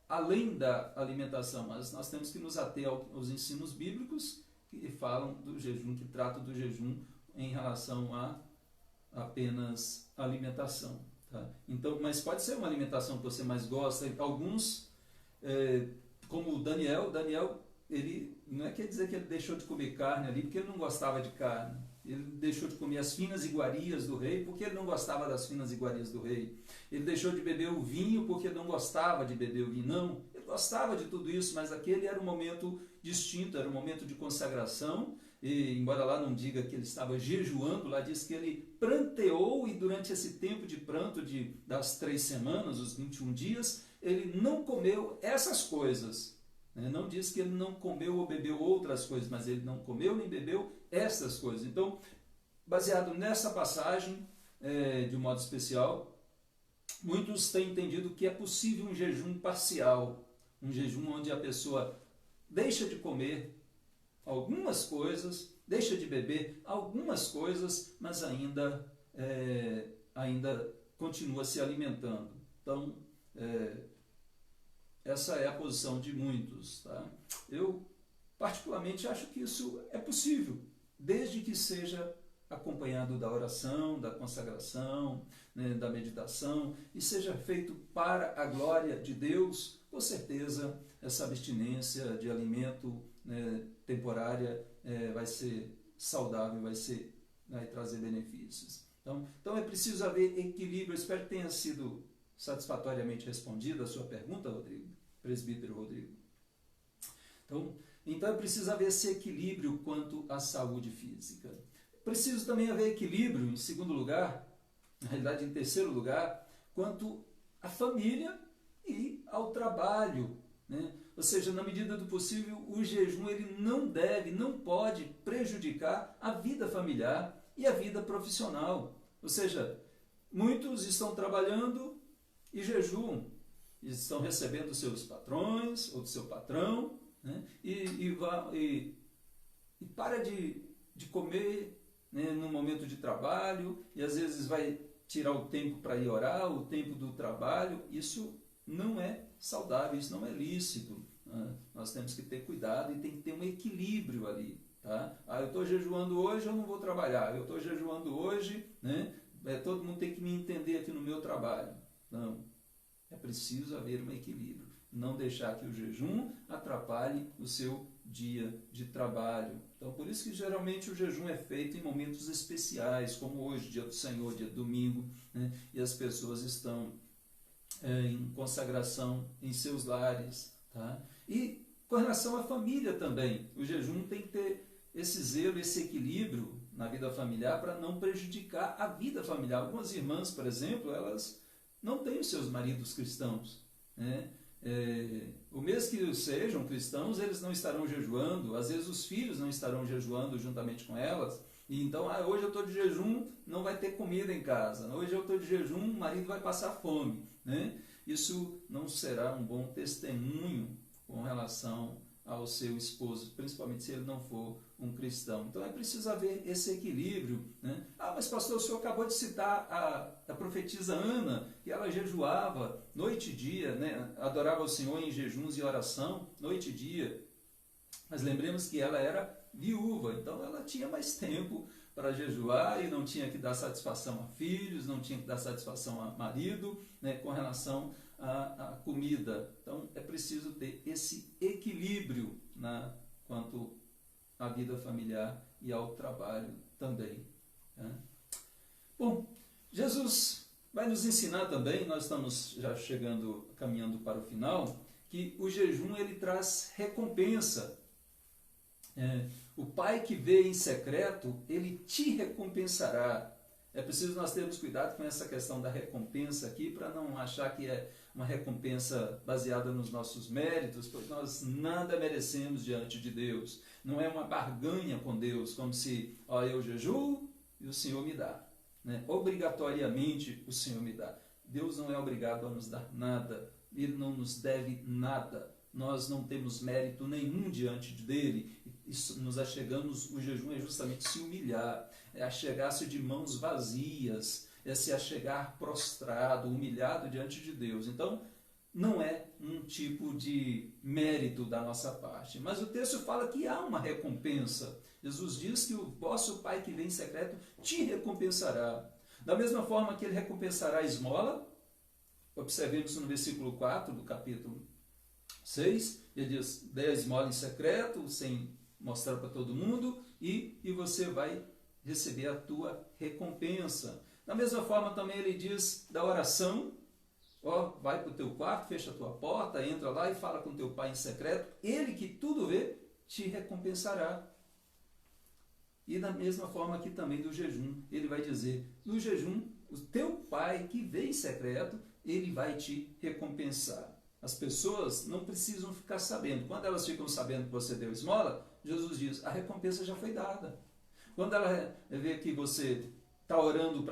Speaker 1: além da alimentação, mas nós temos que nos ater aos ensinos bíblicos que falam do jejum, que tratam do jejum em relação a apenas alimentação. Tá? Então, mas pode ser uma alimentação que você mais gosta. Alguns, como o Daniel, ele não quer dizer que ele deixou de comer carne ali porque ele não gostava de carne. Ele deixou de comer as finas iguarias do rei porque ele não gostava das finas iguarias do rei. Ele deixou de beber o vinho porque ele não gostava de beber o vinho. Não, ele gostava de tudo isso, mas aquele era um momento distinto, era um momento de consagração. E, embora lá não diga que ele estava jejuando, lá diz que ele pranteou, e durante esse tempo de pranto das 3 semanas, os 21 dias, ele não comeu essas coisas. Não diz que ele não comeu ou bebeu outras coisas, mas ele não comeu nem bebeu essas coisas. Então, baseado nessa passagem, de um modo especial, muitos têm entendido que é possível um jejum parcial, um jejum onde a pessoa deixa de comer algumas coisas, deixa de beber algumas coisas, mas ainda continua se alimentando. Então, essa é a posição de muitos. Tá? Eu, particularmente, acho que isso é possível, desde que seja acompanhado da oração, da consagração, da meditação, e seja feito para a glória de Deus. Com certeza, essa abstinência de alimento temporária vai ser saudável, vai trazer benefícios. Então é preciso haver equilíbrio. Eu espero que tenha sido satisfatoriamente respondida a sua pergunta, Rodrigo, presbítero Rodrigo. Então é preciso haver esse equilíbrio quanto à saúde física. Preciso também haver equilíbrio, em segundo lugar, na realidade em terceiro lugar, quanto à família e ao trabalho. Ou seja, na medida do possível, o jejum ele não pode prejudicar a vida familiar e a vida profissional. Ou seja, muitos estão trabalhando e jejuam, estão recebendo dos seus patrões ou do seu patrão, e para de comer no momento de trabalho, e às vezes vai tirar o tempo para ir orar, o tempo do trabalho. Isso não é saudável, isso não é lícito. Nós temos que ter cuidado e tem que ter um equilíbrio ali. Tá? Eu estou jejuando hoje, eu não vou trabalhar. Eu estou jejuando hoje, todo mundo tem que me entender aqui no meu trabalho. Não, é preciso haver um equilíbrio. Não deixar que o jejum atrapalhe o seu dia de trabalho. Então, por isso que geralmente o jejum é feito em momentos especiais, como hoje, dia do Senhor, dia do domingo, e as pessoas estão em consagração em seus lares. Tá? E com relação à família também, o jejum tem que ter esse zelo, esse equilíbrio na vida familiar para não prejudicar a vida familiar. Algumas irmãs, por exemplo, elas não têm os seus maridos cristãos. O mesmo que sejam cristãos, eles não estarão jejuando, às vezes os filhos não estarão jejuando juntamente com elas, e então, hoje eu estou de jejum, não vai ter comida em casa, hoje eu estou de jejum, o marido vai passar fome. Isso não será um bom testemunho com relação ao seu esposo, principalmente se ele não for um cristão. Então é preciso haver esse equilíbrio. Mas pastor, o senhor acabou de citar a profetisa Ana, que ela jejuava noite e dia, adorava o Senhor em jejuns e oração, noite e dia. Mas lembremos que ela era viúva, então ela tinha mais tempo para jejuar e não tinha que dar satisfação a filhos, não tinha que dar satisfação a marido, com relação à comida. Então é preciso ter esse equilíbrio quanto à vida familiar e ao trabalho também. Bom, Jesus vai nos ensinar também, nós estamos já caminhando para o final, que o jejum ele traz recompensa. O Pai que vê em secreto, ele te recompensará. É preciso nós termos cuidado com essa questão da recompensa aqui, para não achar que é uma recompensa baseada nos nossos méritos, pois nós nada merecemos diante de Deus. Não é uma barganha com Deus, como se eu jejuo e o Senhor me dá. né? Obrigatoriamente o Senhor me dá. Deus não é obrigado a nos dar nada, Ele não nos deve nada, nós não temos mérito nenhum diante dele. Isso, nos achegamos, o jejum é justamente se humilhar, é achegar-se de mãos vazias, é se achegar prostrado, humilhado diante de Deus. Então, não é um tipo de mérito da nossa parte. Mas o texto fala que há uma recompensa. Jesus diz que o vosso Pai que vem em secreto te recompensará. Da mesma forma que ele recompensará a esmola, observemos no versículo 4 do capítulo 6, ele diz, dê a esmola em secreto, sem mostrar para todo mundo, e você vai receber a tua recompensa. Da mesma forma também ele diz da oração, ó, vai para o teu quarto, fecha a tua porta, entra lá e fala com teu Pai em secreto, ele que tudo vê, te recompensará. E da mesma forma aqui também do jejum, ele vai dizer, no jejum, o teu Pai que vê em secreto, ele vai te recompensar. As pessoas não precisam ficar sabendo. Quando elas ficam sabendo que você deu esmola, Jesus diz, a recompensa já foi dada. Quando ela vê que você está orando,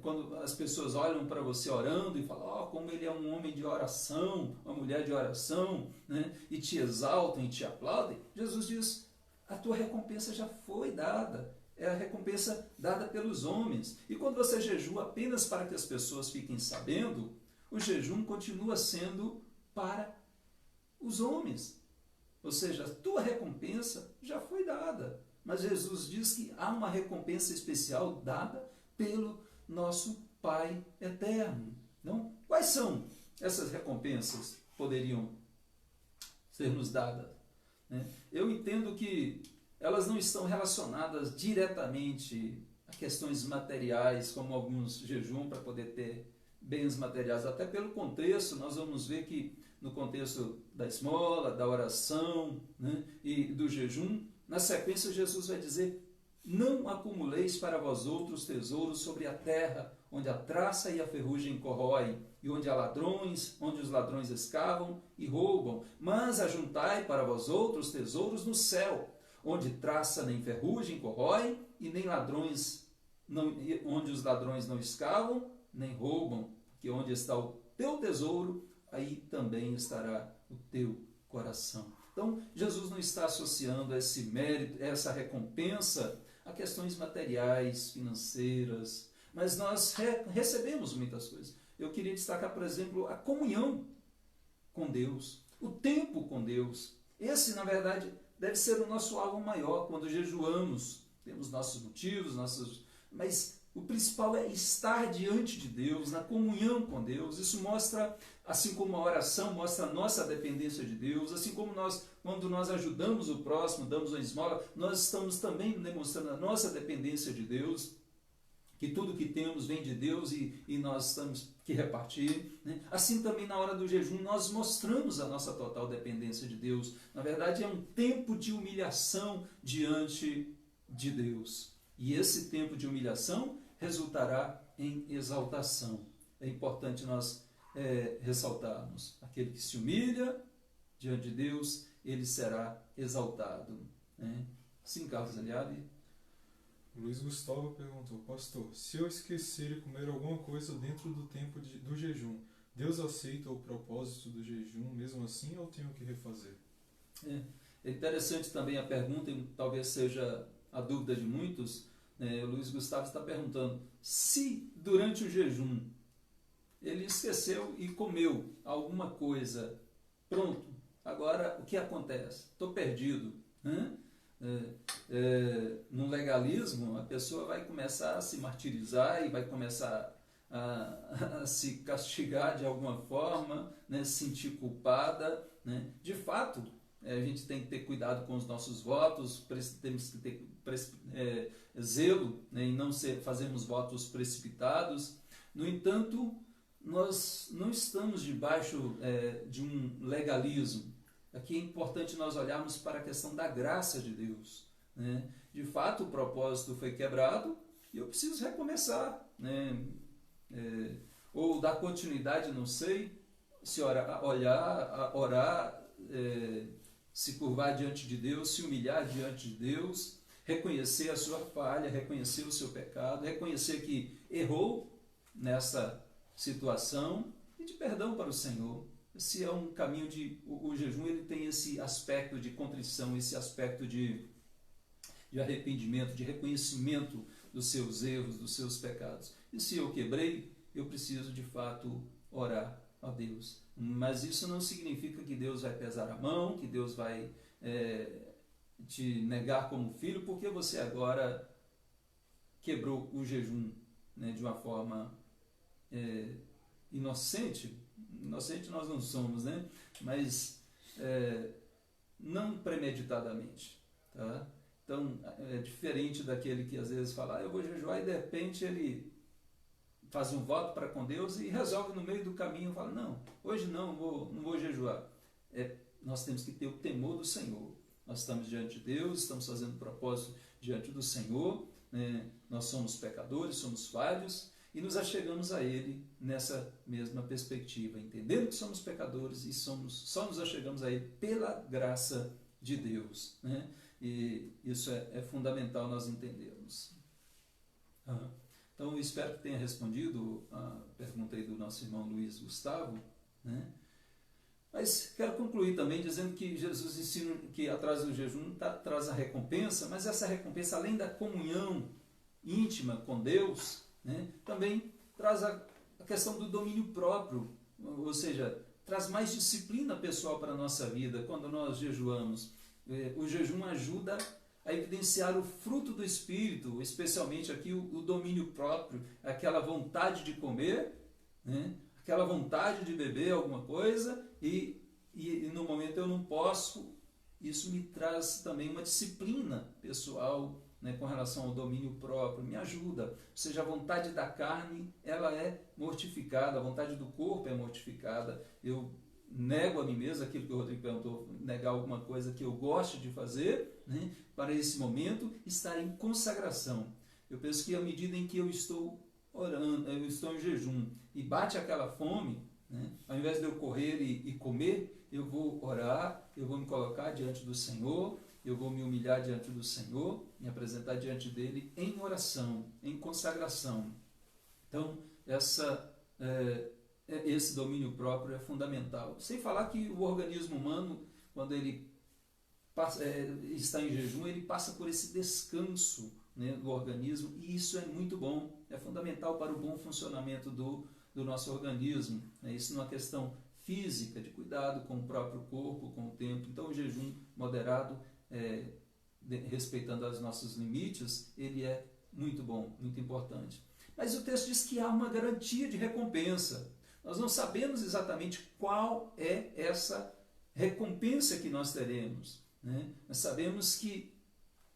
Speaker 1: quando as pessoas olham para você orando e falam, ó, como ele é um homem de oração, uma mulher de oração, né, e te exaltam e te aplaudem, Jesus diz, a tua recompensa já foi dada. É a recompensa dada pelos homens. E quando você jejua apenas para que as pessoas fiquem sabendo, o jejum continua sendo para os homens. Ou seja, a tua recompensa já foi dada. Mas Jesus diz que há uma recompensa especial dada pelo nosso Pai eterno. Não? Quais são essas recompensas que poderiam ser nos dadas? Eu entendo que elas não estão relacionadas diretamente a questões materiais, como alguns jejuam para poder ter bens materiais. Até pelo contexto, nós vamos ver que no contexto da esmola, da oração, né, e do jejum, na sequência Jesus vai dizer, não acumuleis para vós outros tesouros sobre a terra, onde a traça e a ferrugem corroem, e onde há ladrões, onde os ladrões escavam e roubam, mas ajuntai para vós outros tesouros no céu, onde traça nem ferrugem corroem, e nem ladrões, onde os ladrões não escavam, nem roubam, porque onde está o teu tesouro, aí também estará o teu coração. Então, Jesus não está associando esse mérito, essa recompensa a questões materiais, financeiras, mas nós recebemos muitas coisas. Eu queria destacar, por exemplo, a comunhão com Deus, o tempo com Deus. Esse, na verdade, deve ser o nosso alvo maior quando jejuamos. Temos nossos motivos, mas o principal é estar diante de Deus, na comunhão com Deus. Isso mostra, assim como a oração mostra a nossa dependência de Deus, assim como quando nós ajudamos o próximo, damos uma esmola, nós estamos também demonstrando a nossa dependência de Deus, que tudo que temos vem de Deus e nós temos que repartir. Né? Assim também na hora do jejum nós mostramos a nossa total dependência de Deus. Na verdade é um tempo de humilhação diante de Deus. E esse tempo de humilhação resultará em exaltação. É importante nós ressaltarmos. Aquele que se humilha diante de Deus, ele será exaltado. Né? Sim, Carlos Eliade.
Speaker 2: Luiz Gustavo perguntou, pastor, se eu esquecer de comer alguma coisa dentro do tempo do jejum, Deus aceita o propósito do jejum mesmo assim ou tenho que refazer?
Speaker 1: É interessante também a pergunta, e talvez seja a dúvida de muitos. O Luiz Gustavo está perguntando, se durante o jejum ele esqueceu e comeu alguma coisa, pronto, agora o que acontece? Estou perdido. No legalismo, a pessoa vai começar a se martirizar e vai começar a se castigar de alguma forma, né, se sentir culpada. Né? De fato, a gente tem que ter cuidado com os nossos votos, temos que ter zelo, né, em não fazermos votos precipitados. No entanto, nós não estamos debaixo de um legalismo. Aqui é importante nós olharmos para a questão da graça de Deus. Né? De fato, o propósito foi quebrado e eu preciso recomeçar. Né? Ou dar continuidade, não sei, se orar, se curvar diante de Deus, se humilhar diante de Deus, reconhecer a sua falha, reconhecer o seu pecado, reconhecer que errou nessa situação e de perdão para o Senhor. Esse é um caminho de... O jejum ele tem esse aspecto de contrição, esse aspecto de arrependimento, de reconhecimento dos seus erros, dos seus pecados. E se eu quebrei, eu preciso de fato orar a Deus. Mas isso não significa que Deus vai pesar a mão, que Deus vai te negar como filho, porque você agora quebrou o jejum, né, de uma forma inocente. Inocente nós não somos, né? Mas não premeditadamente. Tá? Então, é diferente daquele que às vezes fala, eu vou jejuar, e de repente ele faz um voto para com Deus e resolve no meio do caminho, fala, não, hoje não vou jejuar. Nós temos que ter o temor do Senhor. Nós estamos diante de Deus, estamos fazendo propósito diante do Senhor, né? Nós somos pecadores, somos falhos, e nos achegamos a Ele nessa mesma perspectiva, entendendo que somos pecadores e só nos achegamos a Ele pela graça de Deus, né? E isso é fundamental nós entendermos. Então, eu espero que tenha respondido a pergunta aí do nosso irmão Luiz Gustavo, né? Mas quero concluir também dizendo que Jesus ensina que atrás do jejum traz a recompensa, mas essa recompensa, além da comunhão íntima com Deus, né, também traz a questão do domínio próprio, ou seja, traz mais disciplina pessoal para a nossa vida quando nós jejuamos. O jejum ajuda a evidenciar o fruto do Espírito, especialmente aqui o domínio próprio, aquela vontade de comer, né, aquela vontade de beber alguma coisa e no momento eu não posso. Isso me traz também uma disciplina pessoal, né, com relação ao domínio próprio, me ajuda. Ou seja, a vontade da carne, ela é mortificada, a vontade do corpo é mortificada. Eu nego a mim mesmo, aquilo que o Rodrigo perguntou, negar alguma coisa que eu gosto de fazer, né, para esse momento estar em consagração. Eu penso que à medida em que eu estou orando, eu estou em jejum e bate aquela fome, né, ao invés de eu correr e comer, eu vou orar, eu vou me colocar diante do Senhor, eu vou me humilhar diante do Senhor, me apresentar diante dele em oração, em consagração. Então, esse domínio próprio é fundamental. Sem falar que o organismo humano, quando ele está em jejum, ele passa por esse descanso, né, do organismo, e isso é muito bom, é fundamental para o bom funcionamento do nosso organismo. Isso não é uma questão física, de cuidado com o próprio corpo, com o tempo. Então, o jejum moderado, respeitando os nossos limites, ele é muito bom, muito importante. Mas o texto diz que há uma garantia de recompensa. Nós não sabemos exatamente qual é essa recompensa que nós teremos, né? Nós sabemos que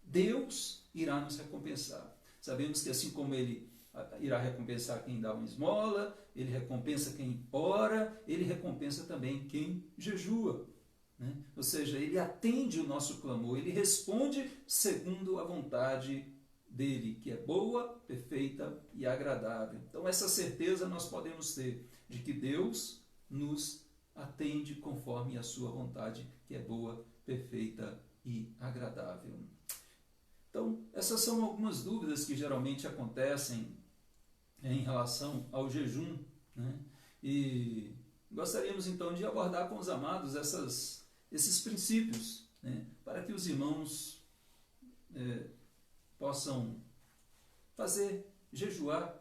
Speaker 1: Deus irá nos recompensar. Sabemos que assim como Ele irá recompensar quem dá uma esmola, Ele recompensa quem ora, Ele recompensa também quem jejua, né? Ou seja, Ele atende o nosso clamor, Ele responde segundo a vontade dEle, que é boa, perfeita e agradável. Então essa certeza nós podemos ter de que Deus nos atende conforme a sua vontade, que é boa, perfeita e agradável. Então, essas são algumas dúvidas que geralmente acontecem em relação ao jejum, né? E gostaríamos então de abordar com os amados esses princípios, né? Para que os irmãos possam jejuar,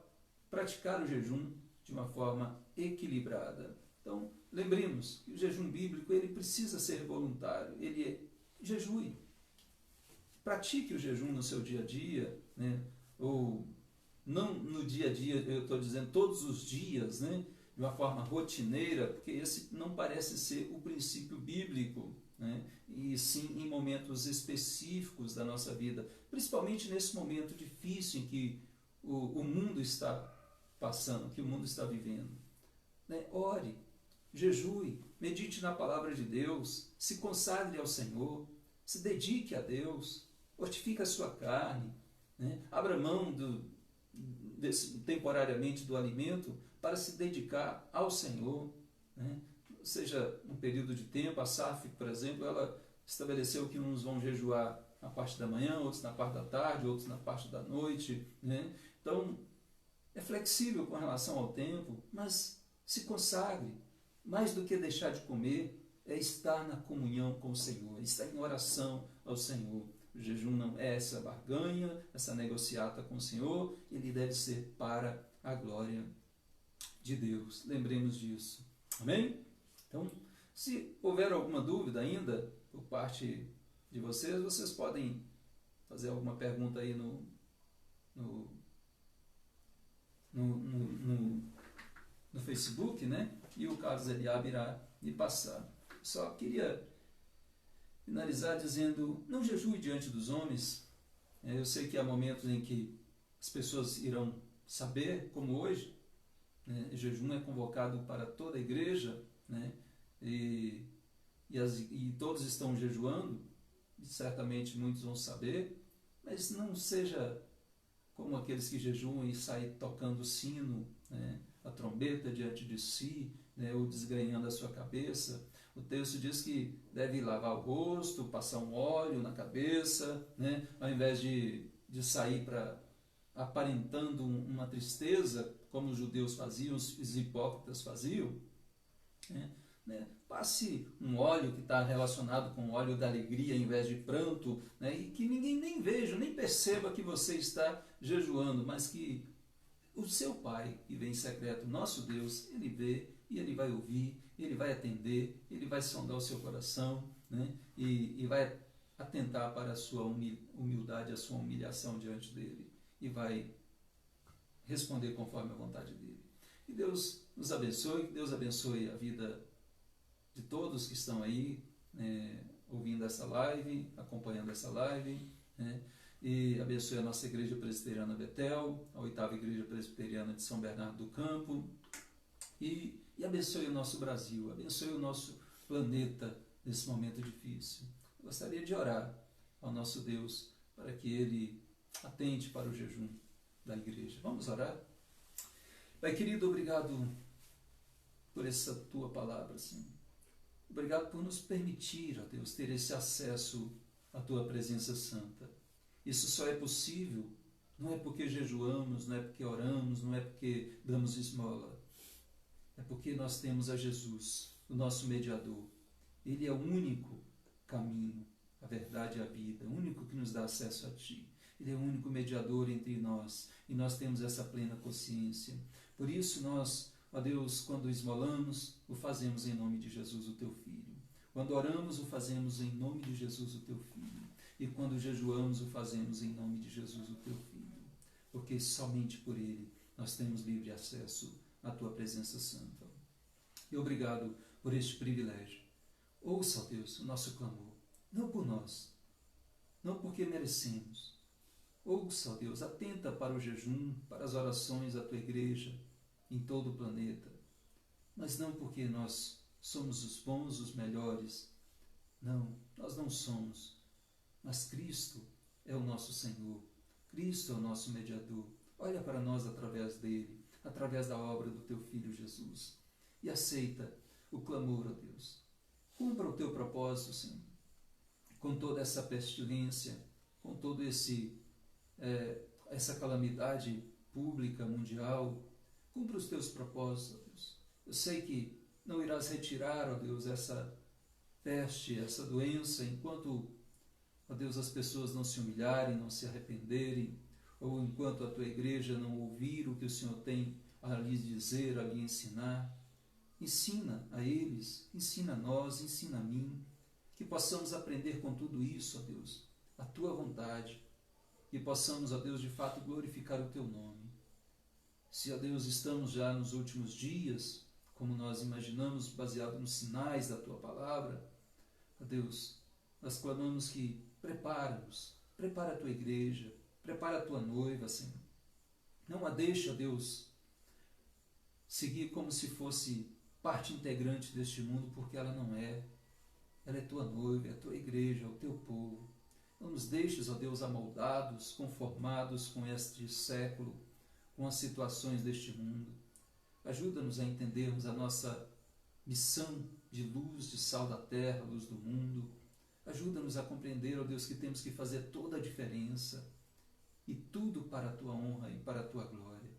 Speaker 1: praticar o jejum de uma forma equilibrada. Então, lembremos que o jejum bíblico ele precisa ser voluntário, jejue. Pratique o jejum no seu dia a dia, né? Ou não no dia a dia, eu estou dizendo todos os dias, né? De uma forma rotineira, porque esse não parece ser o princípio bíblico, né? E sim em momentos específicos da nossa vida, principalmente nesse momento difícil em que o mundo está passando, que o mundo está vivendo, né? Ore, jejue, medite na palavra de Deus, se consagre ao Senhor, se dedique a Deus, mortifique a sua carne, né? Abra mão temporariamente do alimento para se dedicar ao Senhor, né? Seja um período de tempo. A SAF, por exemplo, ela estabeleceu que uns vão jejuar na parte da manhã, outros na parte da tarde, outros na parte da noite, né? Então, é flexível com relação ao tempo, mas se consagre. Mais do que deixar de comer, é estar na comunhão com o Senhor, estar em oração ao Senhor. O jejum não é essa barganha, essa negociata com o Senhor, ele deve ser para a glória de Deus. Lembremos disso. Amém? Então, se houver alguma dúvida ainda por parte de vocês, vocês podem fazer alguma pergunta aí no Facebook, né? E o Carlos Eliab irá me passar. Só queria finalizar dizendo, não jejue diante dos homens. Eu sei que há momentos em que as pessoas irão saber, como hoje, né? O jejum é convocado para toda a igreja, né? E todos estão jejuando, e certamente muitos vão saber, mas não seja como aqueles que jejuam e saem tocando o sino, né? A trombeta diante de si, né? Ou desgrenhando a sua cabeça. O texto diz que deve lavar o rosto, passar um óleo na cabeça, né? Ao invés de sair aparentando uma tristeza, como os judeus faziam, os hipócritas faziam, né? Passe um óleo que está relacionado com o óleo da alegria em vez de pranto, né? E que ninguém nem veja, nem perceba que você está jejuando, mas que o seu Pai, que vem em secreto, nosso Deus, ele vê e ele vai ouvir, ele vai atender, ele vai sondar o seu coração, né? E vai atentar para a sua humildade, a sua humilhação diante dele, e vai responder conforme a vontade dele. Que Deus nos abençoe, que Deus abençoe a vida de todos que estão aí, ouvindo essa live, acompanhando essa live, né? E abençoe a nossa Igreja Presbiteriana Betel, a 8ª Igreja Presbiteriana de São Bernardo do Campo, e abençoe o nosso Brasil, abençoe o nosso planeta nesse momento difícil. Eu gostaria de orar ao nosso Deus para que Ele atente para o jejum da Igreja. Vamos orar? Pai querido, obrigado por essa Tua palavra, Senhor. Obrigado por nos permitir, ó Deus, ter esse acesso à Tua presença santa. Isso só é possível, não é porque jejuamos, não é porque oramos, não é porque damos esmola. É porque nós temos a Jesus, o nosso mediador. Ele é o único caminho, a verdade e a vida, o único que nos dá acesso a Ti. Ele é o único mediador entre nós e nós temos essa plena consciência. Por isso nós, ó Deus, quando esmolamos, o fazemos em nome de Jesus, o Teu Filho. Quando oramos, o fazemos em nome de Jesus, o Teu Filho. E quando jejuamos, o fazemos em nome de Jesus, o Teu Filho. Porque somente por Ele nós temos livre acesso à Tua presença santa. E obrigado por este privilégio. Ouça, ó Deus, o nosso clamor. Não por nós, não porque merecemos. Ouça, ó Deus, atenta para o jejum, para as orações da Tua Igreja em todo o planeta. Mas não porque nós somos os bons, os melhores. Não, nós não somos. Mas Cristo é o nosso Senhor. Cristo é o nosso mediador. Olha para nós através dele, através da obra do Teu Filho Jesus. E aceita o clamor, ó Deus. Cumpra o Teu propósito, Senhor. Com toda essa pestilência, com todo essa calamidade pública, mundial, cumpra os Teus propósitos, ó Deus. Eu sei que não irás retirar, ó Deus, essa peste, essa doença, enquanto, ó Deus, as pessoas não se humilharem, não se arrependerem, ou enquanto a Tua Igreja não ouvir o que o Senhor tem a lhes dizer, a lhes ensinar. Ensina a eles, ensina a nós, ensina a mim, que possamos aprender com tudo isso, ó Deus, a Tua vontade, e possamos, ó Deus, de fato glorificar o Teu nome. Se, ó Deus, estamos já nos últimos dias, como nós imaginamos, baseado nos sinais da Tua palavra, ó Deus, nós clamamos que prepara-nos, prepara a Tua Igreja, prepara a Tua noiva, Senhor. Não a deixa, ó Deus, seguir como se fosse parte integrante deste mundo, porque ela não é. Ela é Tua noiva, é a Tua Igreja, é o Teu povo. Não nos deixes, ó Deus, amoldados, conformados com este século, com as situações deste mundo. Ajuda-nos a entendermos a nossa missão de luz, de sal da terra, luz do mundo. Ajuda-nos a compreender, ó Deus, que temos que fazer toda a diferença e tudo para a tua honra e para a tua glória.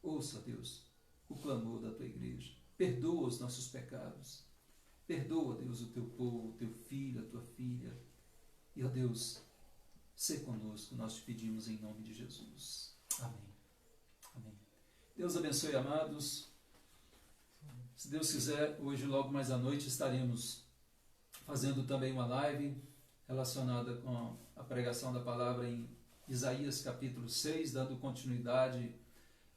Speaker 1: Ouça, ó Deus, o clamor da tua igreja. Perdoa os nossos pecados. Perdoa, Deus, o teu povo, o teu filho, a tua filha. E, ó Deus, sê conosco, nós te pedimos em nome de Jesus. Amém. Amém. Deus abençoe, amados. Se Deus quiser, hoje logo mais à noite estaremos fazendo também uma live relacionada com a pregação da palavra em Isaías capítulo 6, dando continuidade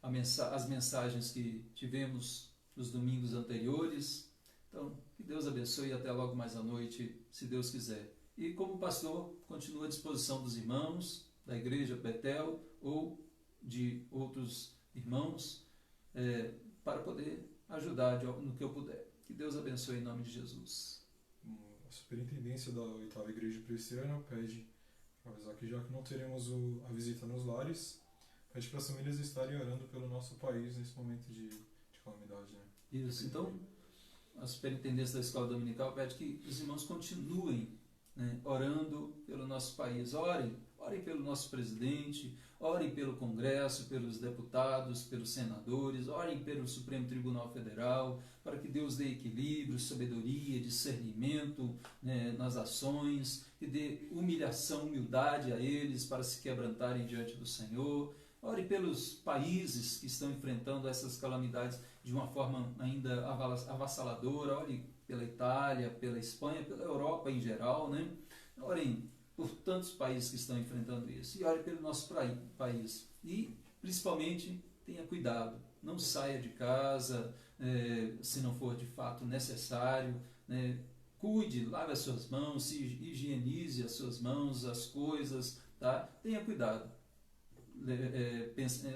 Speaker 1: às mensagens que tivemos nos domingos anteriores. Então, que Deus abençoe e até logo mais à noite, se Deus quiser. E como pastor, continuo à disposição dos irmãos da igreja Betel ou de outros irmãos para poder ajudar no que eu puder. Que Deus abençoe em nome de Jesus.
Speaker 2: A superintendência da 8ª Igreja Presbiteriana pede para avisar que já que não teremos a visita nos lares, pede para as famílias estarem orando pelo nosso país nesse momento de calamidade, né?
Speaker 1: Isso, então a superintendência da escola dominical pede que os irmãos continuem, né, orando pelo nosso país. Orem pelo nosso presidente, orem pelo Congresso, pelos deputados, pelos senadores, orem pelo Supremo Tribunal Federal, para que Deus dê equilíbrio, sabedoria, discernimento, né, nas ações, que dê humildade a eles para se quebrantarem diante do Senhor. Ore pelos países que estão enfrentando essas calamidades de uma forma ainda avassaladora. Ore pela Itália, pela Espanha, pela Europa em geral, né? Orem por tantos países que estão enfrentando isso. E ore pelo nosso país. E, principalmente, tenha cuidado. Não saia de casa se não for de fato necessário, né? Cuide, lave as suas mãos, se higienize as suas mãos, as coisas, tá? Tenha cuidado.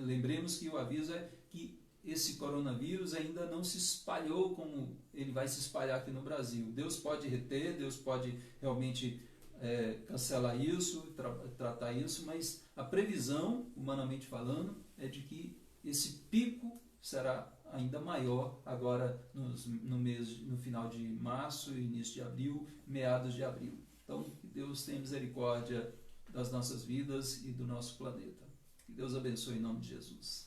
Speaker 1: Lembremos que o aviso é que esse coronavírus ainda não se espalhou como ele vai se espalhar aqui no Brasil. Deus pode reter, Deus pode realmente cancelar isso, tratar isso, mas a previsão, humanamente falando, é de que esse pico será ainda maior agora no final de março, início de abril, meados de abril. Então, que Deus tenha misericórdia das nossas vidas e do nosso planeta. Que Deus abençoe em nome de Jesus.